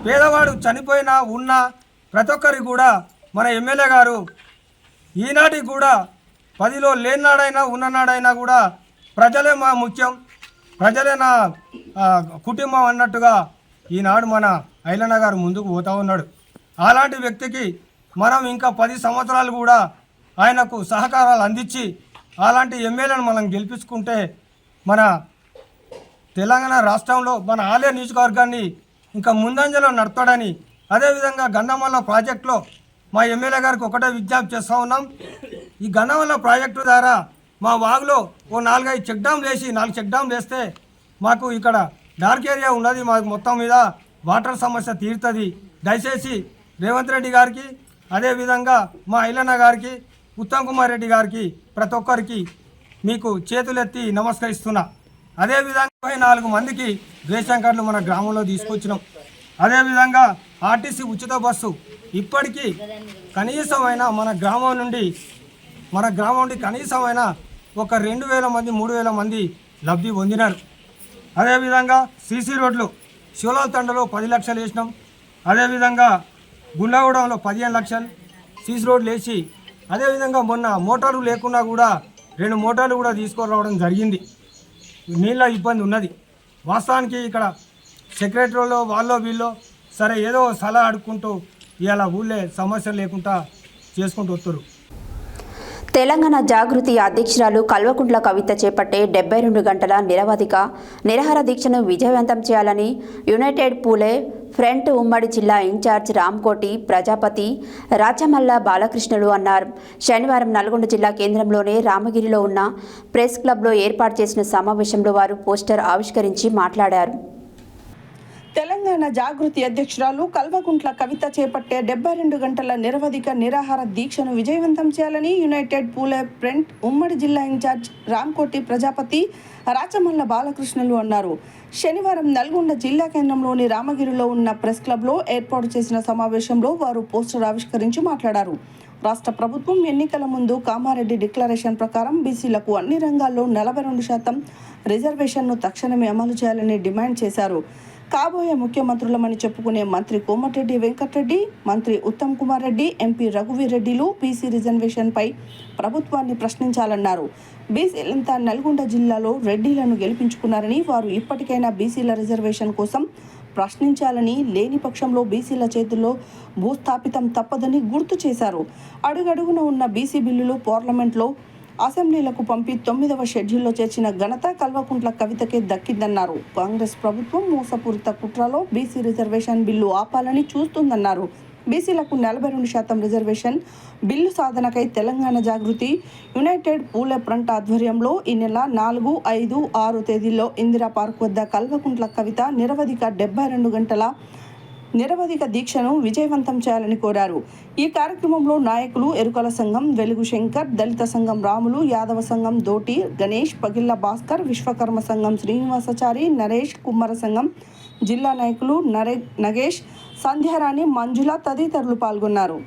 పేదవాడు చనిపోయినా ఉన్నా ప్రతి ఒక్కరికి కూడా మన ఎమ్మెల్యే గారు ఈనాటికి కూడా 10లో లేనినాడైనా ఉన్ననాడైనా కూడా ప్రజలే మా ముఖ్యం, ప్రజలే నా కుటుంబం అన్నట్టుగా ఈనాడు మన ఐలన్న గారు ముందుకు పోతూ ఉన్నాడు. అలాంటి వ్యక్తికి మనం ఇంకా 10 సంవత్సరాలు కూడా ఆయనకు సహకారాలు అందించి అలాంటి ఎమ్మెల్యేను మనం గెలిపించుకుంటే మన తెలంగాణ రాష్ట్రంలో మన ఆలేరు నియోజకవర్గాన్ని ఇంకా ముందంజలో నడపడని, అదేవిధంగా గంధమల్ల ప్రాజెక్టులో మా ఎమ్మెల్యే గారికి ఒకటే విజ్ఞప్తి చేస్తూ ఉన్నాం. ఈ గంధమల్ల ప్రాజెక్టు ద్వారా మా వాగులో ఓ 4-5 చెక్ డ్యామ్లు వేసి 4 చెక్ డ్యామ్లు వేస్తే మాకు ఇక్కడ డార్క్ ఏరియా ఉన్నది, మాకు మొత్తం మీద వాటర్ సమస్య తీరుతుంది. దయచేసి రేవంత్ రెడ్డి గారికి, అదేవిధంగా మా ఐలన్న గారికి, ఉత్తమ్ కుమార్ రెడ్డి గారికి, ప్రతి ఒక్కరికి మీకు చేతులెత్తి నమస్కరిస్తున్నా. అదేవిధంగా 24 మందికి రేషన్ కార్డులు మన గ్రామంలో తీసుకొచ్చినాం. అదేవిధంగా ఆర్టీసీ ఉచిత బస్సు ఇప్పటికీ కనీసమైన మన గ్రామం నుండి కనీసమైన ఒక 2000 మంది 3000 మంది లబ్ధి పొందినారు. అదేవిధంగా సీసీ రోడ్లు శివలాల్ తండలో 10 లక్షలు వేసినాం. అదేవిధంగా గుండాగూడెంలో 15 లక్షలు సీసీ రోడ్లు వేసి, అదేవిధంగా మొన్న మోటార్లు లేకున్నా కూడా 2 మోటార్లు కూడా తీసుకురావడం జరిగింది. నీళ్ళ ఇబ్బంది ఉన్నది. వాస్తవానికి ఇక్కడ సెక్రటరీలో వాళ్ళో వీళ్ళో సరే ఏదో సలహా అడుక్కుంటూ ఇవాళ ఊళ్ళే సమస్యలు లేకుండా చేసుకుంటూ వస్తారు.
తెలంగాణ జాగృతి అధ్యక్షురాలు కల్వకుంట్ల కవిత చేపట్టే 72 గంటల నిరాహార దీక్షను విజయవంతం చేయాలని యునైటెడ్ పూలే ఫ్రంట్ ఉమ్మడి జిల్లా ఇన్ఛార్జ్ రామ్కోటి ప్రజాపతి రాచమల్ల బాలకృష్ణులు అన్నారు. శనివారం నల్గొండ జిల్లా కేంద్రంలోని రామగిరిలో ఉన్న ప్రెస్ క్లబ్లో ఏర్పాటు చేసిన సమావేశంలో వారు పోస్టర్ ఆవిష్కరించి మాట్లాడారు.
తెలంగాణ తెలంగాణ జాగృతి అధ్యక్షురాలు కల్వకుంట్ల కవిత చేపట్టే 72 గంటల నిరవధిక నిరాహార దీక్షను విజయవంతం చేయాలని యునైటెడ్ పూలే ఫ్రంట్ ఉమ్మడి జిల్లా ఇన్ఛార్జ్ రాంకోటి ప్రజాపతి రాచమల్ల బాలకృష్ణులు అన్నారు. శనివారం నల్గొండ జిల్లా కేంద్రంలోని రామగిరిలో ఉన్న ప్రెస్ క్లబ్లో ఏర్పాటు చేసిన సమావేశంలో వారు పోస్టర్ ఆవిష్కరించి మాట్లాడారు. రాష్ట్ర ప్రభుత్వం ఎన్నికల ముందు కామారెడ్డి డిక్లరేషన్ ప్రకారం బీసీలకు అన్ని రంగాల్లో 42% రిజర్వేషన్ను తక్షణమే అమలు చేయాలని డిమాండ్ చేశారు. కాబోయే ముఖ్యమంత్రులమని చెప్పుకునే మంత్రి కోమటిరెడ్డి వెంకటరెడ్డి, మంత్రి ఉత్తమ్ కుమార్ రెడ్డి, ఎంపీ రఘువీరెడ్డిలు బీసీ రిజర్వేషన్పై ప్రభుత్వాన్ని ప్రశ్నించాలన్నారు. బీసీలంతా నల్గొండ జిల్లాలో రెడ్డిలను గెలిపించుకున్నారని, వారు ఇప్పటికైనా బీసీల రిజర్వేషన్ కోసం ప్రశ్నించాలని, లేని పక్షంలో బీసీల చేతుల్లో భూస్థాపితం తప్పదని గుర్తు చేశారు. అడుగడుగున ఉన్న బీసీ బిల్లులు పార్లమెంట్లో, అసెంబ్లీలకు పంపి 9వ షెడ్యూల్లో చేర్చిన ఘనత కల్వకుంట్ల కవితకే దక్కిందన్నారు. కాంగ్రెస్ ప్రభుత్వం మోసపూరిత కుట్రలో బీసీ రిజర్వేషన్ బిల్లు ఆపాలని చూస్తుందన్నారు. బీసీలకు 42% రిజర్వేషన్ బిల్లు సాధనకై తెలంగాణ జాగృతి యునైటెడ్ పూలే ఫ్రంట్ ఆధ్వర్యంలో ఈ నెల 4, 5, 6 తేదీల్లో ఇందిరా పార్క్ వద్ద కల్వకుంట్ల కవిత నిరవధిక 72 గంటల నిరవధిక దీక్షను విజయవంతం చేయాలని కోరారు. ఈ కార్యక్రమంలో నాయకులు ఎరుకల సంఘం వెలుగు శంకర్, దళిత సంఘం రాములు, యాదవ సంఘం దోటి గణేష్, పగిళ్ల భాస్కర్, విశ్వకర్మ సంఘం శ్రీనివాసాచారి, నరేష్, కుమ్మర సంఘం జిల్లా నాయకులు నగేష్, సంధ్యారాణి, మంజుల తదితరులు పాల్గొన్నారు.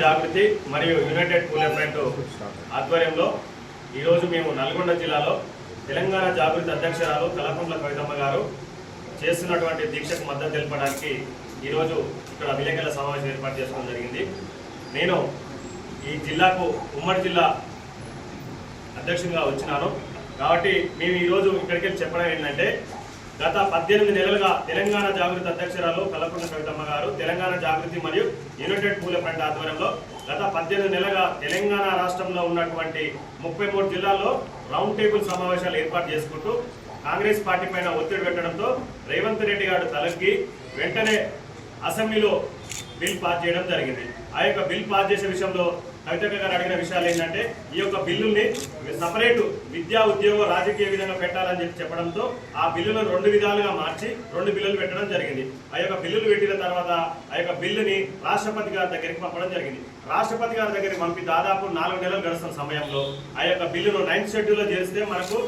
జాగృతి మరియు యునైటెడ్ పూలే ఫ్రంట్ ఆధ్వర్యంలో ఈరోజు మేము నల్గొండ జిల్లాలో తెలంగాణ జాగృతి అధ్యక్షురాలు కల్వకుంట్ల కవితమ్మ గారు చేస్తున్నటువంటి దీక్షకు మద్దతు తెలపడానికి ఈరోజు ఇక్కడ విలేకరుల సమావేశం ఏర్పాటు చేసుకోవడం జరిగింది. నేను ఈ జిల్లాకు ఉమ్మడి జిల్లా అధ్యక్షునిగా వచ్చినాను కాబట్టి మేము ఈరోజు ఇక్కడికి వెళ్ళి చెప్పడం ఏంటంటే, గత 18 నెలలుగా తెలంగాణ జాగృతి అధ్యక్షురాలు కల్వకుంట్ల కవితమ్మ గారు తెలంగాణ జాగృతి మరియు యునైటెడ్ పూలే ఫ్రంట్ ఆధ్వర్యంలో గత 18 నెలలుగా తెలంగాణ రాష్ట్రంలో ఉన్నటువంటి 33 జిల్లాల్లో రౌండ్ టేబుల్ సమావేశాలు ఏర్పాటు చేసుకుంటూ కాంగ్రెస్ పార్టీ పైన ఒత్తిడి పెట్టడంతో రేవంత్ రెడ్డి గారు తలకి వెంటనే అసెంబ్లీలో బిల్ పాస్ చేయడం జరిగింది. ఆ యొక్క బిల్ పాస్ చేసే విషయంలో కవితక్క గారు అడిగిన విషయాలు ఏంటంటే, ఈ యొక్క బిల్లుల్ని సపరేటు విద్యా, ఉద్యోగ, రాజకీయ విధంగా పెట్టాలని చెప్పడంతో ఆ బిల్లులను 2 విధాలుగా మార్చి 2 బిల్లులు పెట్టడం జరిగింది. ఆ యొక్క బిల్లులు పెట్టిన తర్వాత ఆ యొక్క బిల్లుని రాష్ట్రపతి గారి దగ్గరికి పంపడం జరిగింది. రాష్ట్రపతి గారి దగ్గరికి పంపి దాదాపు 4 నెలలు గడుస్తున్న సమయంలో ఆ యొక్క బిల్లును 9th షెడ్యూల్లో చేస్తే మనకు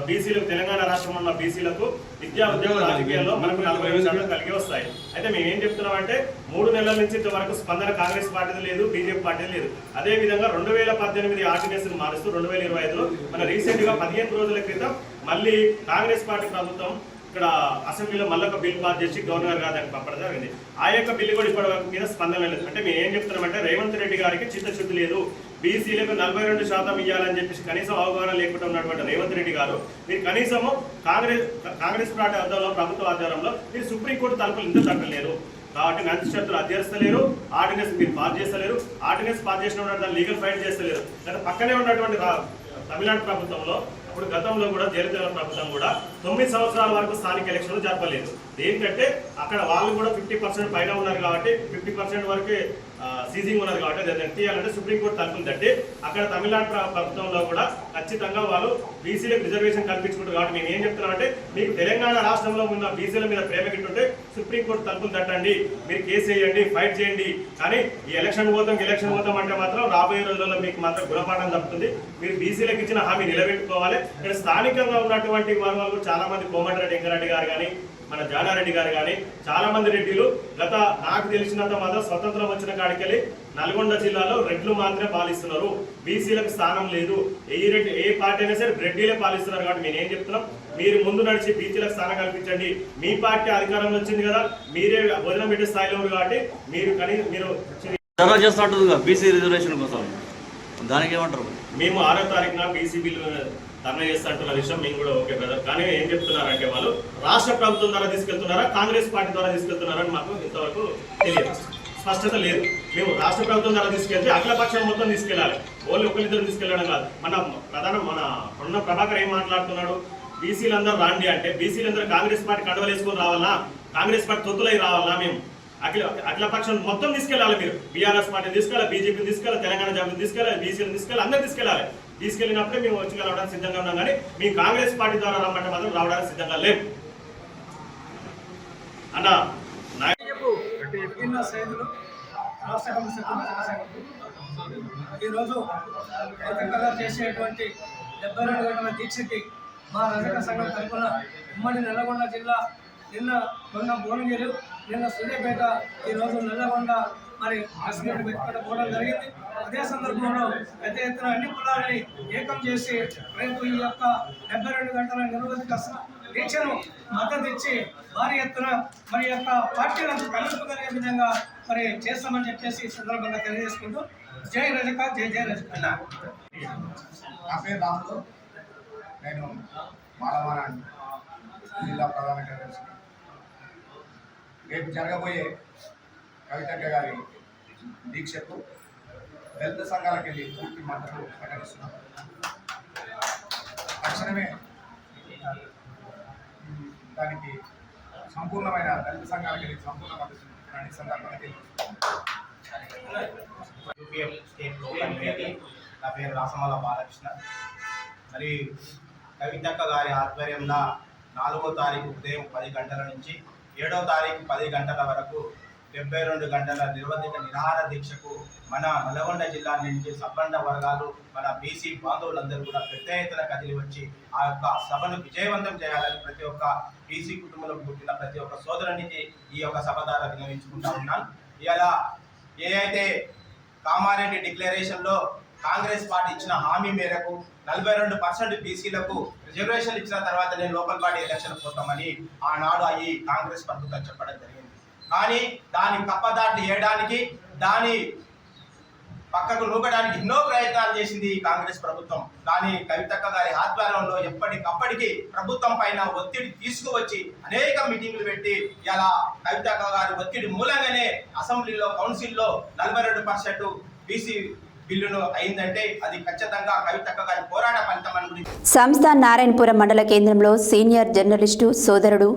బీసీలకు, తెలంగాణ రాష్ట్రంలో ఉన్న బీసీలకు విద్యా, ఉద్యోగ, రాజకీయాల్లో మనకు 45% కలిగి వస్తాయి. అయితే మేము ఏం చెప్తున్నామంటే, 3 నెలల నుంచి ఇంతవరకు స్పందన కాంగ్రెస్ పార్టీది లేదు, బీజేపీ పార్టీది లేదు. అదేవిధంగా 2018 ఆర్డినెన్స్ను మారుస్తూ 2025లో మన రీసెంట్గా 15 రోజుల క్రితం మళ్ళీ కాంగ్రెస్ పార్టీ ప్రభుత్వం ఇక్కడ అసెంబ్లీలో మళ్ళీ ఒక బిల్ పాస్ చేసి గవర్నర్ గారు దానికి పంపడం జరిగింది. ఆ యొక్క బిల్లు కూడా ఇప్పటి వరకు మీద స్పందన లేదు. అంటే మేము ఏం చెప్తున్నామంటే, రేవంత్ రెడ్డి గారికి చిత్తశుద్ధి లేదు, బీసీలకు 42% ఇవ్వాలని చెప్పేసి కనీసం అవగాహన లేకుండా ఉన్నటువంటి రేవంత్ రెడ్డి గారు, మీరు కనీసము కాంగ్రెస్ పార్టీ ఆధ్వర్యంలో, ప్రభుత్వ ఆధ్వర్యంలో మీరు సుప్రీంకోర్టు తలుపులు ఇంత తగ్గలేరు కాబట్టి 9th షరతులు అధ్యరిస్తలేరు, ఆర్డినెన్స్ మీరు పాస్ చేస్తలేరు, ఆర్డినెన్స్ పాస్ చేసిన దాన్ని లీగల్ ఫైట్ చేస్తలేరు. లేదా పక్కనే ఉన్నటువంటి తమిళనాడు ప్రభుత్వంలో, అప్పుడు గతంలో కూడా జయలలిత ప్రభుత్వం కూడా 9 సంవత్సరాల వరకు స్థానిక ఎలక్షన్లు జరపలేదు. దేనికంటే అక్కడ వాళ్ళు కూడా 50% పైన ఉన్నారు కాబట్టి 50% వరకే సీజింగ్ ఉన్నది కాబట్టి దాన్ని తీయాలంటే సుప్రీంకోర్టు తలుపులు తట్టి అక్కడ తమిళనాడు ప్రభుత్వంలో కూడా ఖచ్చితంగా వాళ్ళు బీసీలకు రిజర్వేషన్ కల్పించుకుంటారు. కాబట్టి మేము ఏం చెప్తున్నామంటే, మీకు తెలంగాణ రాష్ట్రంలో ఉన్న బీసీల మీద ప్రేమ గిట్టుంటే సుప్రీంకోర్టు తలుపులు తట్టండి, మీరు కేసు వేయండి, ఫైట్ చేయండి. కానీ ఈ ఎలక్షన్ పోతాం అంటే మాత్రం రాబోయే రోజుల్లో మీకు మాత్రం గుణపాఠం తప్పుతుంది. మీరు బీసీలకు ఇచ్చిన హామీ నిలబెట్టుకోవాలి. ఇక్కడ స్థానికంగా ఉన్నటువంటి వాళ్ళు చాలా మంది కోమటిరెడ్డి వెంకరెడ్డి గారు కానీ, మన జానారెడ్డి గారు కానీ చాలా మంది రెడ్డిలు గత నాకు తెలిసినంత మాత్రం స్వతంత్రం వచ్చిన కాడికెళ్ళి నల్గొండ జిల్లాలో రెడ్లు మాత్రమే పాలిస్తున్నారు. బీసీలకు స్థానం లేదు. ఏ పార్టీ అయినా సరే రెడ్డిలే పాలిస్తున్నారు. కాబట్టి నేనేం చెప్తున్నాం, మీరు ముందు నడిచి బీసీలకు స్థానం కల్పించండి. మీ పార్టీ అధికారంలో వచ్చింది కదా, మీరే భోజనం పెట్టే స్థాయిలో ఉంది కాబట్టి మీరు
చేస్తున్నట్టు బీసీ రిజర్వేషన్ కోసం దానికి ఏమంటారు?
మేము 6వ తారీఖున బీసీ బిల్లు ధర్నా చేస్తున్న విషయం మేము కూడా ఓకే బ్రదర్. కానీ ఏం చెప్తున్నారంటే వాళ్ళు రాష్ట్ర ప్రభుత్వం ద్వారా తీసుకెళ్తున్నారా, కాంగ్రెస్ పార్టీ ద్వారా తీసుకెళ్తున్నారని మాకు ఇంతవరకు తెలియదు, స్పష్టత లేదు. మేము రాష్ట్ర ప్రభుత్వం ద్వారా తీసుకెళ్తే అఖిలపక్షం మొత్తం తీసుకెళ్ళాలి, ఓన్లీ ఒకరిద్దరు తీసుకెళ్లడం కాదు. మన ప్రభాకర్ ఏం మాట్లాడుతున్నాడు, బీసీలందరూ రాండి అంటే బీసీలందరూ కాంగ్రెస్ పార్టీ కండవలేసుకొని రావాలా, కాంగ్రెస్ పార్టీ తొత్తులై రావాలా? మేము అఖిలపక్షం మొత్తం తీసుకెళ్ళాలి. మీరు బీఆర్ఎస్ పార్టీ తీసుకెళ్ళాలి, బీజేపీని తీసుకెళ్ళాలి, తెలంగాణ జాబితా తీసుకెళ్ళాలి, బీసీలను తీసుకెళ్ళాలి, అందరూ తీసుకెళ్ళాలి. తీసుకెళ్ళినప్పుడే మేము వచ్చి రావడానికి సిద్ధంగా ఉన్నాం. కానీ మేము కాంగ్రెస్ పార్టీ ద్వారా రమ్మంటే మాత్రం రావడానికి సిద్ధంగా లేవు అన్న.
ఈరోజు చేసేటువంటి 72 గంటల దీక్షకి మా రజక సంఘం తరఫున ఉమ్మడి నల్లగొండ జిల్లా మొన్న భువనగిరి, నిన్న సూర్యాపేట, ఈరోజు నల్లగొండ మరి అసెంబ్లీ పెట్టుకోవడం జరిగింది. అదే సందర్భంలో పెద్ద ఎత్తున అన్ని కులాలని ఏకం చేసి రేపు ఈ యొక్క 72 గంటల నిరోధక దీక్షను మద్దతు ఇచ్చి భారీ ఎత్తున మరి యొక్క పార్టీలను కలుపుకలిగే విధంగా మరి చేస్తామని చెప్పేసి సందర్భంగా తెలియజేసుకుంటూ జై రజక, జై జై రజక.
నా పేరు రాములు, నేను మాలవాడ జిల్లా ప్రధాన కార్యదర్శి. రేపు జరగబోయే కవితక్క గారి దీక్షకు దళిత సంఘాలకు వెళ్ళి పూర్తి మద్దతు ప్రకటిస్తున్నాం. తక్షణమే దానికి సంపూర్ణమైన దళిత సంఘాలకు వెళ్ళి సంపూర్ణ మద్దతు అన్ని సందర్భాలకి
యూపీఎఫ్ స్టేట్ లోకల్ కమిటీ. నా పేరు రాసమాల బాలకృష్ణ. మరి కవితక్క గారి ఆధ్వర్యంలో 4వ తారీఖు ఉదయం 10 గంటల నుంచి 7వ తారీఖు 10 గంటల వరకు 72 గంటల నిరవధిక నిరాహార దీక్షకు మన నల్గొండ జిల్లా నుంచి సబ్బండ వర్గాలు, మన బీసీ బాంధవులందరూ కూడా పెద్ద ఎత్తున కదిలి వచ్చి ఆ యొక్క సభను విజయవంతం చేయాలని ప్రతి ఒక్క బీసీ కుటుంబంలో పుట్టిన ప్రతి ఒక్క సోదరునికి ఈ యొక్క సభ ద్వారా విన్నవించుకుంటా ఉన్నాను. ఇలా ఏ అయితే కామారెడ్డి డిక్లరేషన్లో కాంగ్రెస్ పార్టీ ఇచ్చిన హామీ మేరకు 42% బీసీలకు రిజర్వేషన్లు ఇచ్చిన తర్వాత నేను లోకల్ బాడీ ఎలక్షన్ పోతామని ఆనాడు ఈ కాంగ్రెస్ ప్రభుత్వం చెప్పడం జరిగింది. కానీ దాని కప్పదాట్లు వేయడానికి, దాని పక్కకు నూకడానికి ఎన్నో ప్రయత్నాలు చేసింది ఈ కాంగ్రెస్ ప్రభుత్వం. కానీ కవితక్క గారి ఆధ్వర్యంలో ఎప్పటికప్పటికి ప్రభుత్వం పైన ఒత్తిడి తీసుకువచ్చి అనేక మీటింగ్లు పెట్టి ఇలా కవితక్క గారి ఒత్తిడి మూలంగానే అసెంబ్లీలో, కౌన్సిల్లో 42% బీసీ బిల్లును అయిందంటే అది ఖచ్చితంగా కవితక్క గారి పోరాట ఫలితం అని.
సంస్థ నారాయణపురం మండల కేంద్రంలో సీనియర్ జర్నలిస్టు సోదరుడు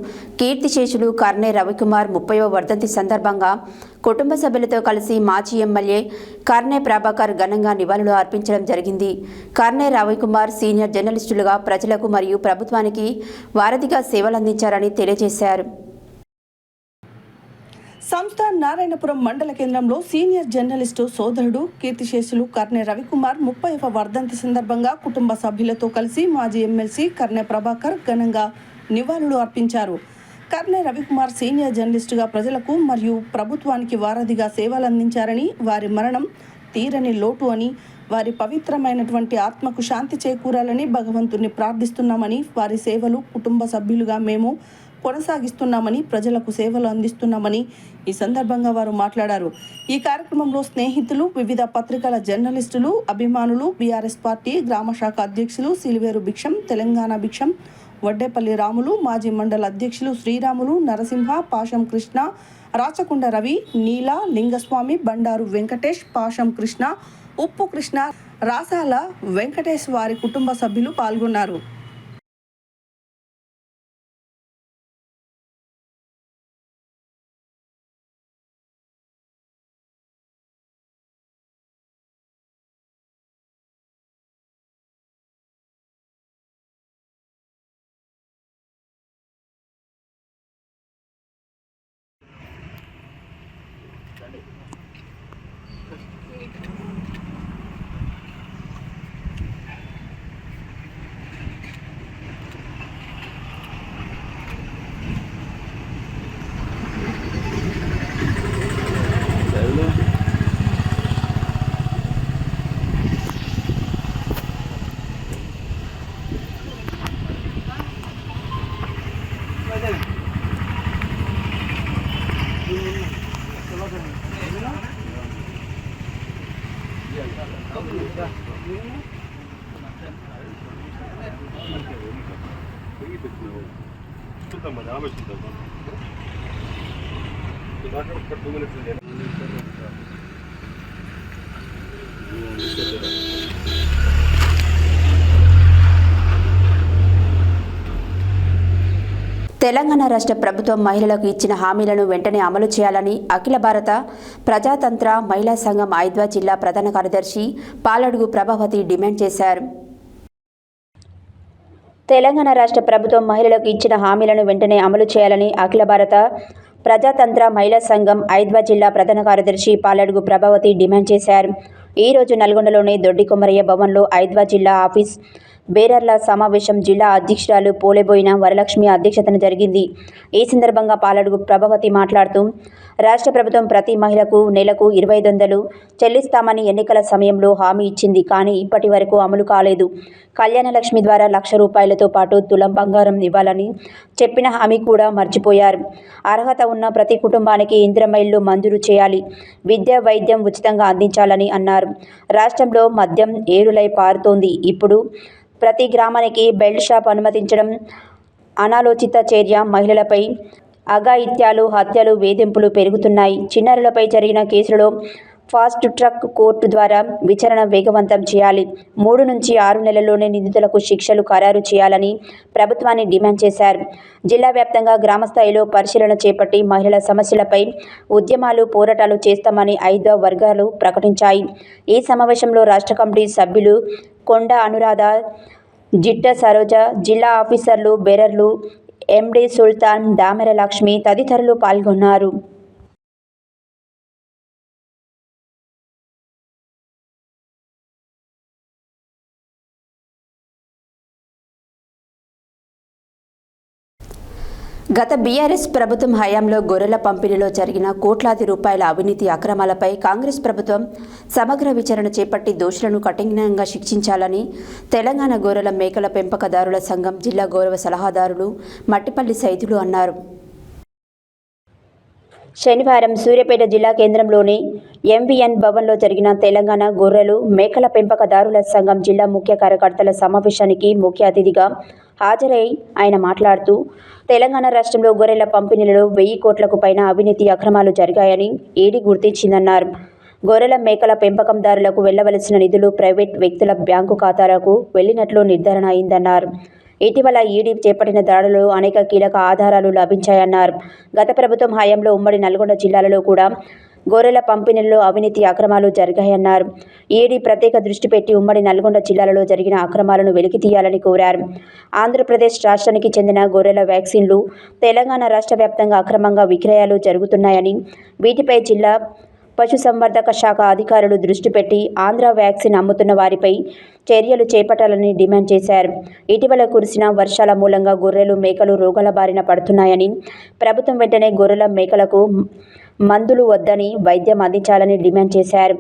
కీర్తిశేషులు కర్నె రవికుమార్ 30వ వర్ధంతి సందర్భంగా కుటుంబ సభ్యులతో కలిసి మాజీ ఎమ్మెల్యే కర్నె ప్రభాకర్ ఘనంగా నివాళులు అర్పించడం జరిగింది. కర్నె రవికుమార్ సీనియర్ జర్నలిస్టులుగా ప్రజలకు మరియు ప్రభుత్వానికి వారధిగా సేవలందించారని తెలియజేశారు.
సంస్థ నారాయణపురం మండల కేంద్రంలో సీనియర్ జర్నలిస్టు సోదరుడు కీర్తిశేషులు కర్నె రవికుమార్ 30వ వర్ధంతి సందర్భంగా కుటుంబ సభ్యులతో కలిసి మాజీ ఎమ్మెల్సీ కర్నె ప్రభాకర్ ఘనంగా నివాళులు అర్పించారు. కర్నె రవికుమార్ సీనియర్ జర్నలిస్టుగా ప్రజలకు మరియు ప్రభుత్వానికి వారధిగా సేవలందించారని, వారి మరణం తీరని లోటు అని, వారి పవిత్రమైనటువంటి ఆత్మకు శాంతి చేకూరాలని భగవంతుని ప్రార్థిస్తున్నామని, వారి సేవలు కుటుంబ సభ్యులుగా మేము కొనసాగిస్తున్నామని, ప్రజలకు సేవలు అందిస్తున్నామని ఈ సందర్భంగా వారు మాట్లాడారు. ఈ కార్యక్రమంలో స్నేహితులు, వివిధ పత్రికల జర్నలిస్టులు, అభిమానులు, బీఆర్ఎస్ పార్టీ గ్రామ శాఖ అధ్యక్షులు సిలివేరు భిక్షం, తెలంగాణ భిక్షం, వడ్డేపల్లి రాములు, మాజీ మండల అధ్యక్షులు శ్రీరాములు, నరసింహ, పాశం కృష్ణ, రాచకొండ రవి, నీల, లింగస్వామి, బండారు వెంకటేష్, పాశం కృష్ణ, ఉప్పు కృష్ణ, రాసాల వెంకటేష్ వారి కుటుంబ సభ్యులు పాల్గొన్నారు.
తెలంగాణ రాష్ట్ర ప్రభుత్వం మహిళలకు ఇచ్చిన హామీలను వెంటనే అమలు చేయాలని అఖిల భారత ప్రజాతంత్ర మహిళా సంఘం ఐద్వా జిల్లా ప్రధాన కార్యదర్శి పాలడుగు ప్రభావతి డిమాండ్ చేశారు. తెలంగాణ రాష్ట్ర ప్రభుత్వం మహిళలకు ఇచ్చిన హామీలను వెంటనే అమలు చేయాలని అఖిల భారత ప్రజాతంత్ర మహిళా సంఘం ఐద్వా జిల్లా ప్రధాన కార్యదర్శి పాలడుగు ప్రభావతి డిమాండ్ చేశారు. ఈరోజు నల్గొండలోని దొడ్డి కొమరయ్య భవన్లో ఐద్వా జిల్లా ఆఫీస్ బేరర్ల సమావేశం జిల్లా అధ్యక్షురాలు పోలేబోయిన వరలక్ష్మి అధ్యక్షతన జరిగింది. ఈ సందర్భంగా పాలడుగు ప్రభావతి మాట్లాడుతూ రాష్ట్ర ప్రభుత్వం ప్రతి మహిళకు నెలకు 2500 చెల్లిస్తామని ఎన్నికల సమయంలో హామీ ఇచ్చింది. కానీ ఇప్పటి వరకు అమలు కాలేదు. కళ్యాణ లక్ష్మి ద్వారా 1,00,000 రూపాయలతో పాటు తులం బంగారం ఇవ్వాలని చెప్పిన హామీ కూడా మర్చిపోయారు. అర్హత ఉన్న ప్రతి కుటుంబానికి ఇందిరమ్మ ఇల్లు మంజూరు చేయాలి. విద్య వైద్యం ఉచితంగా అందించాలని అన్నారు. రాష్ట్రంలో మద్యం ఏరులై పారుతోంది. ఇప్పుడు ప్రతి గ్రామానికి బెల్ట్ షాప్ అనుమతించడం అనాలోచిత చర్య. మహిళలపై అఘాయిత్యాలు, హత్యలు, వేధింపులు పెరుగుతున్నాయి. చిన్నారులపై జరిగిన కేసులలో ఫాస్ట్ ట్రాక్ కోర్టు ద్వారా విచారణ వేగవంతం చేయాలి. 3 నుంచి 6 నెలల్లోనే నిందితులకు శిక్షలు ఖరారు చేయాలని ప్రభుత్వాన్ని డిమాండ్ చేశారు. జిల్లా వ్యాప్తంగా గ్రామ స్థాయిలో పరిశీలన చేపట్టి మహిళల సమస్యలపై ఉద్యమాలు, పోరాటాలు చేస్తామని ఐద్వా వర్గాలు ప్రకటించాయి. ఈ సమావేశంలో రాష్ట్ర కమిటీ సభ్యులు కొండ అనురాధ, జిట్ట సరోజ, జిల్లా ఆఫీసర్లు, బేరర్లు, ఎండి సుల్తాన్, దామెర లక్ష్మి తదితరులు పాల్గొన్నారు. గత బీఆర్ఎస్ ప్రభుత్వం హయాంలో గొర్రెల పంపిణీలో జరిగిన కోట్లాది రూపాయల అవినీతి అక్రమాలపై కాంగ్రెస్ ప్రభుత్వం సమగ్ర విచారణ చేపట్టి దోషులను కఠినంగా శిక్షించాలని తెలంగాణ గొర్రెల మేకల పెంపకదారుల సంఘం జిల్లా గౌరవ సలహాదారులు మట్టిపల్లి సైదులు అన్నారు. శనివారం సూర్యాపేట జిల్లా కేంద్రంలోని ఎంవీఎన్ భవన్లో జరిగిన తెలంగాణ గొర్రెలు మేకల పెంపకదారుల సంఘం జిల్లా ముఖ్య కార్యకర్తల సమావేశానికి ముఖ్య అతిథిగా హాజరై ఆయన మాట్లాడుతూ తెలంగాణ రాష్ట్రంలో గొర్రెల పంపిణీలలో 1000 కోట్లకు పైన అవినీతి అక్రమాలు జరిగాయని ఈడీ గుర్తించిందన్నారు. గొర్రెల మేకల పెంపకందారులకు వెళ్లవలసిన నిధులు ప్రైవేట్ వ్యక్తుల బ్యాంకు ఖాతాలకు వెళ్లినట్లు నిర్ధారణ అయిందన్నారు. ఇటీవల ఈడీ చేపట్టిన దాడులలో అనేక కీలక ఆధారాలు లభించాయన్నారు. గత ప్రభుత్వం హయాంలో ఉమ్మడి నల్గొండ జిల్లాలలో కూడా గొర్రెల పంపిణీల్లో అవినీతి అక్రమాలు జరిగాయన్నారు. ఈడీ ప్రత్యేక దృష్టి పెట్టి ఉమ్మడి నల్గొండ జిల్లాలలో జరిగిన అక్రమాలను వెలికి తీయాలని కోరారు. ఆంధ్రప్రదేశ్ రాష్ట్రానికి చెందిన గొర్రెల వ్యాక్సిన్లు తెలంగాణ రాష్ట్ర వ్యాప్తంగా అక్రమంగా విక్రయాలు జరుగుతున్నాయని, వీటిపై జిల్లా పశుసంవర్ధక శాఖ అధికారులు దృష్టి పెట్టి ఆంధ్ర వ్యాక్సిన్ అమ్ముతున్న వారిపై చర్యలు చేపట్టాలని డిమాండ్ చేశారు. ఇటీవల కురిసిన వర్షాల మూలంగా గొర్రెలు, మేకలు రోగాల బారిన పడుతున్నాయని, ప్రభుత్వం వెంటనే గొర్రెల మేకలకు మందులు వద్దని వైద్యం అందించాలని డిమాండ్ చేశారు.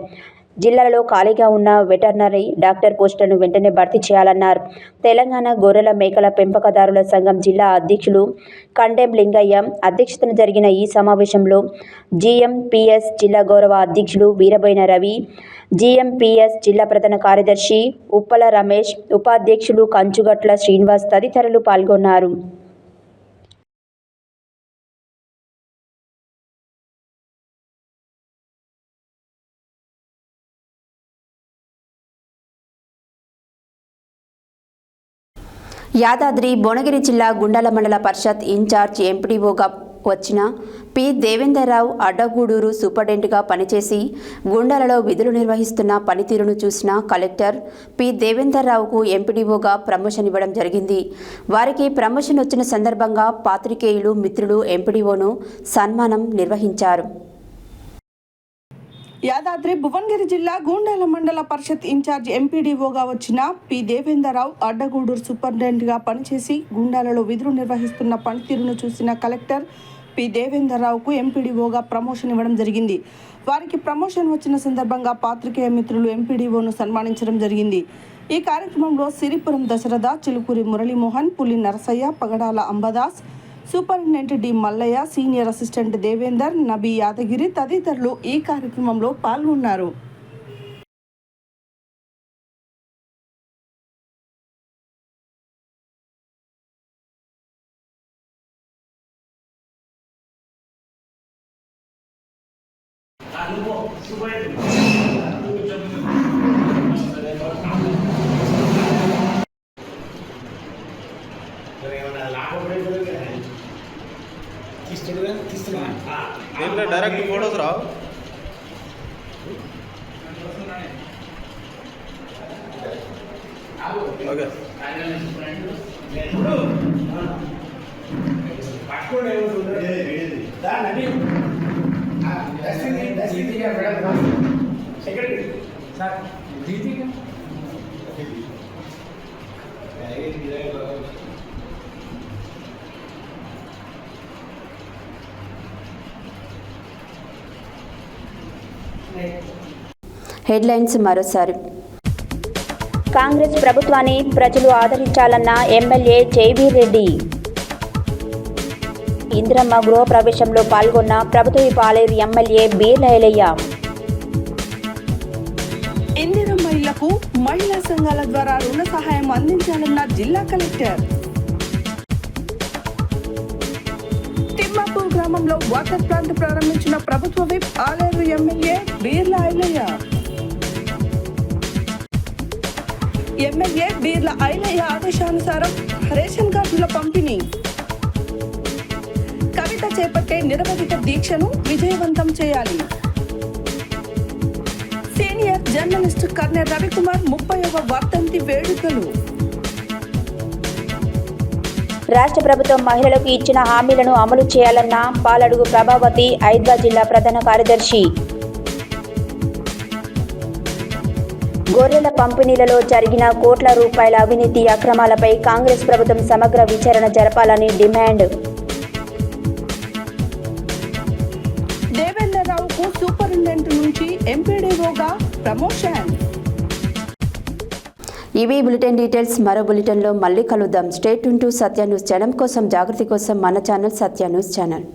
జిల్లాలో ఖాళీగా ఉన్న వెటర్నరీ డాక్టర్ పోస్టులను వెంటనే భర్తీ చేయాలన్నారు. తెలంగాణ గొర్రెల మేకల పెంపకదారుల సంఘం జిల్లా అధ్యక్షులు కండెం లింగయ్య అధ్యక్షతన జరిగిన ఈ సమావేశంలో జీఎంపీఎస్ జిల్లా గౌరవ అధ్యక్షులు వీరబోయిన రవి, జీఎంపీఎస్ జిల్లా ప్రధాన కార్యదర్శి ఉప్పల రమేష్, ఉపాధ్యక్షులు కంచుగట్ల శ్రీనివాస్ తదితరులు పాల్గొన్నారు. యాదాద్రి భువనగిరి జిల్లా గుండాల మండల పరిషత్ ఇన్ఛార్జ్ ఎంపీడీఓగా వచ్చిన పి దేవేందర్రావు అడ్డగూడూరు సూపరింటెండెంట్గా పనిచేసి గుండాలలో విధులు నిర్వహిస్తున్న పనితీరును చూసిన కలెక్టర్ పి దేవేందర్రావుకు ఎంపీడీఓగా ప్రమోషన్ ఇవ్వడం జరిగింది. వారికి ప్రమోషన్ వచ్చిన సందర్భంగా పాత్రికేయులు, మిత్రులు ఎంపీడీఓను సన్మానం నిర్వహించారు.
యాదాద్రి భువనగిరి జిల్లా గూండాల మండల పరిషత్ ఇన్ఛార్జ్ ఎంపీడీఓగా వచ్చిన పి దేవేందర్రావు అడ్డగూడూరు సూపరింటెండెంట్గా పనిచేసి గుండాలలో విధులు నిర్వహిస్తున్న పనితీరును చూసిన కలెక్టర్ పి దేవేందర్రావుకు ఎంపీడీఓగా ప్రమోషన్ ఇవ్వడం జరిగింది. వారికి ప్రమోషన్ వచ్చిన సందర్భంగా పాత్రికేయ మిత్రులు ఎంపీడీఓను సన్మానించడం జరిగింది. ఈ కార్యక్రమంలో Siripuram Dasharatha, Chilukuri Muralimohan, Puli Narasaiah, Pagadala Ambadas, superintendent D Mallaiah, senior assistant Devender, Nabi Yadagiri తదితరులు ఈ కార్యక్రమంలో పాల్గొన్నారు.
కరెక్ట్ ఫోటోస్ రావు. ఓకే
హెడ్లైన్స్ మరోసారి. కాంగ్రెస్ ప్రభుత్వాన్ని ప్రజలు ఆదరించాలన్న ఎమ్మెల్యే జైవీర్ రెడ్డి. ఇందిరమ్మ గృహప్రవేశంలో పాల్గొన్న ప్రభుత్వ పాలేరు ఎమ్మెల్యే బీర్ల ఐలయ్య.
ఇందిరమ్మ ఇళ్లకు మహిళా సంఘాల ద్వారా రుణ సహాయం అందించాలన్న జిల్లా కలెక్టర్. తిమ్మాపూర్ గ్రామంలో వాటర్ ప్లాంట్ ప్రారంభించిన ప్రభుత్వ whip Aler MLA Beerla Ilaiah. MLA Beerla Ilaiah ఆదేశానుసారం రేషన్ కార్డుల పంపిణీ. కవిత చేపట్టే నిరవధిక దీక్షను విజయవంతం చేయాలి. సీనియర్ జర్నలిస్ట్ కర్నెల్ రవికుమార్ 30వ వర్ధంతి వేడుకలు.
రాష్ట్ర ప్రభుత్వం మహిళలకు ఇచ్చిన హామీలను అమలు చేయాలన్న పాలడుగు ప్రభావతి హైదరాబాద్ జిల్లా ప్రధాన కార్యదర్శి. గొర్రెల పంపిణీలలో జరిగిన కోట్ల రూపాయల అవినీతి అక్రమాలపై కాంగ్రెస్ ప్రభుత్వం సమగ్ర విచారణ జరపాలని డిమాండ్.
దేవేంద్రరావుకు సూపరింటెండెంట్ నుంచి ఎంపీడీఓగా ప్రమోషన్.
ఇవి బులెటిన్ డీటెయిల్స్. మరో బులెటిన్లో మళ్ళీ కలుద్దాం. Stay tune to Satya news channel. కోసం జాగృతి కోసం మన ఛానల్ సత్య న్యూస్ ఛానల్.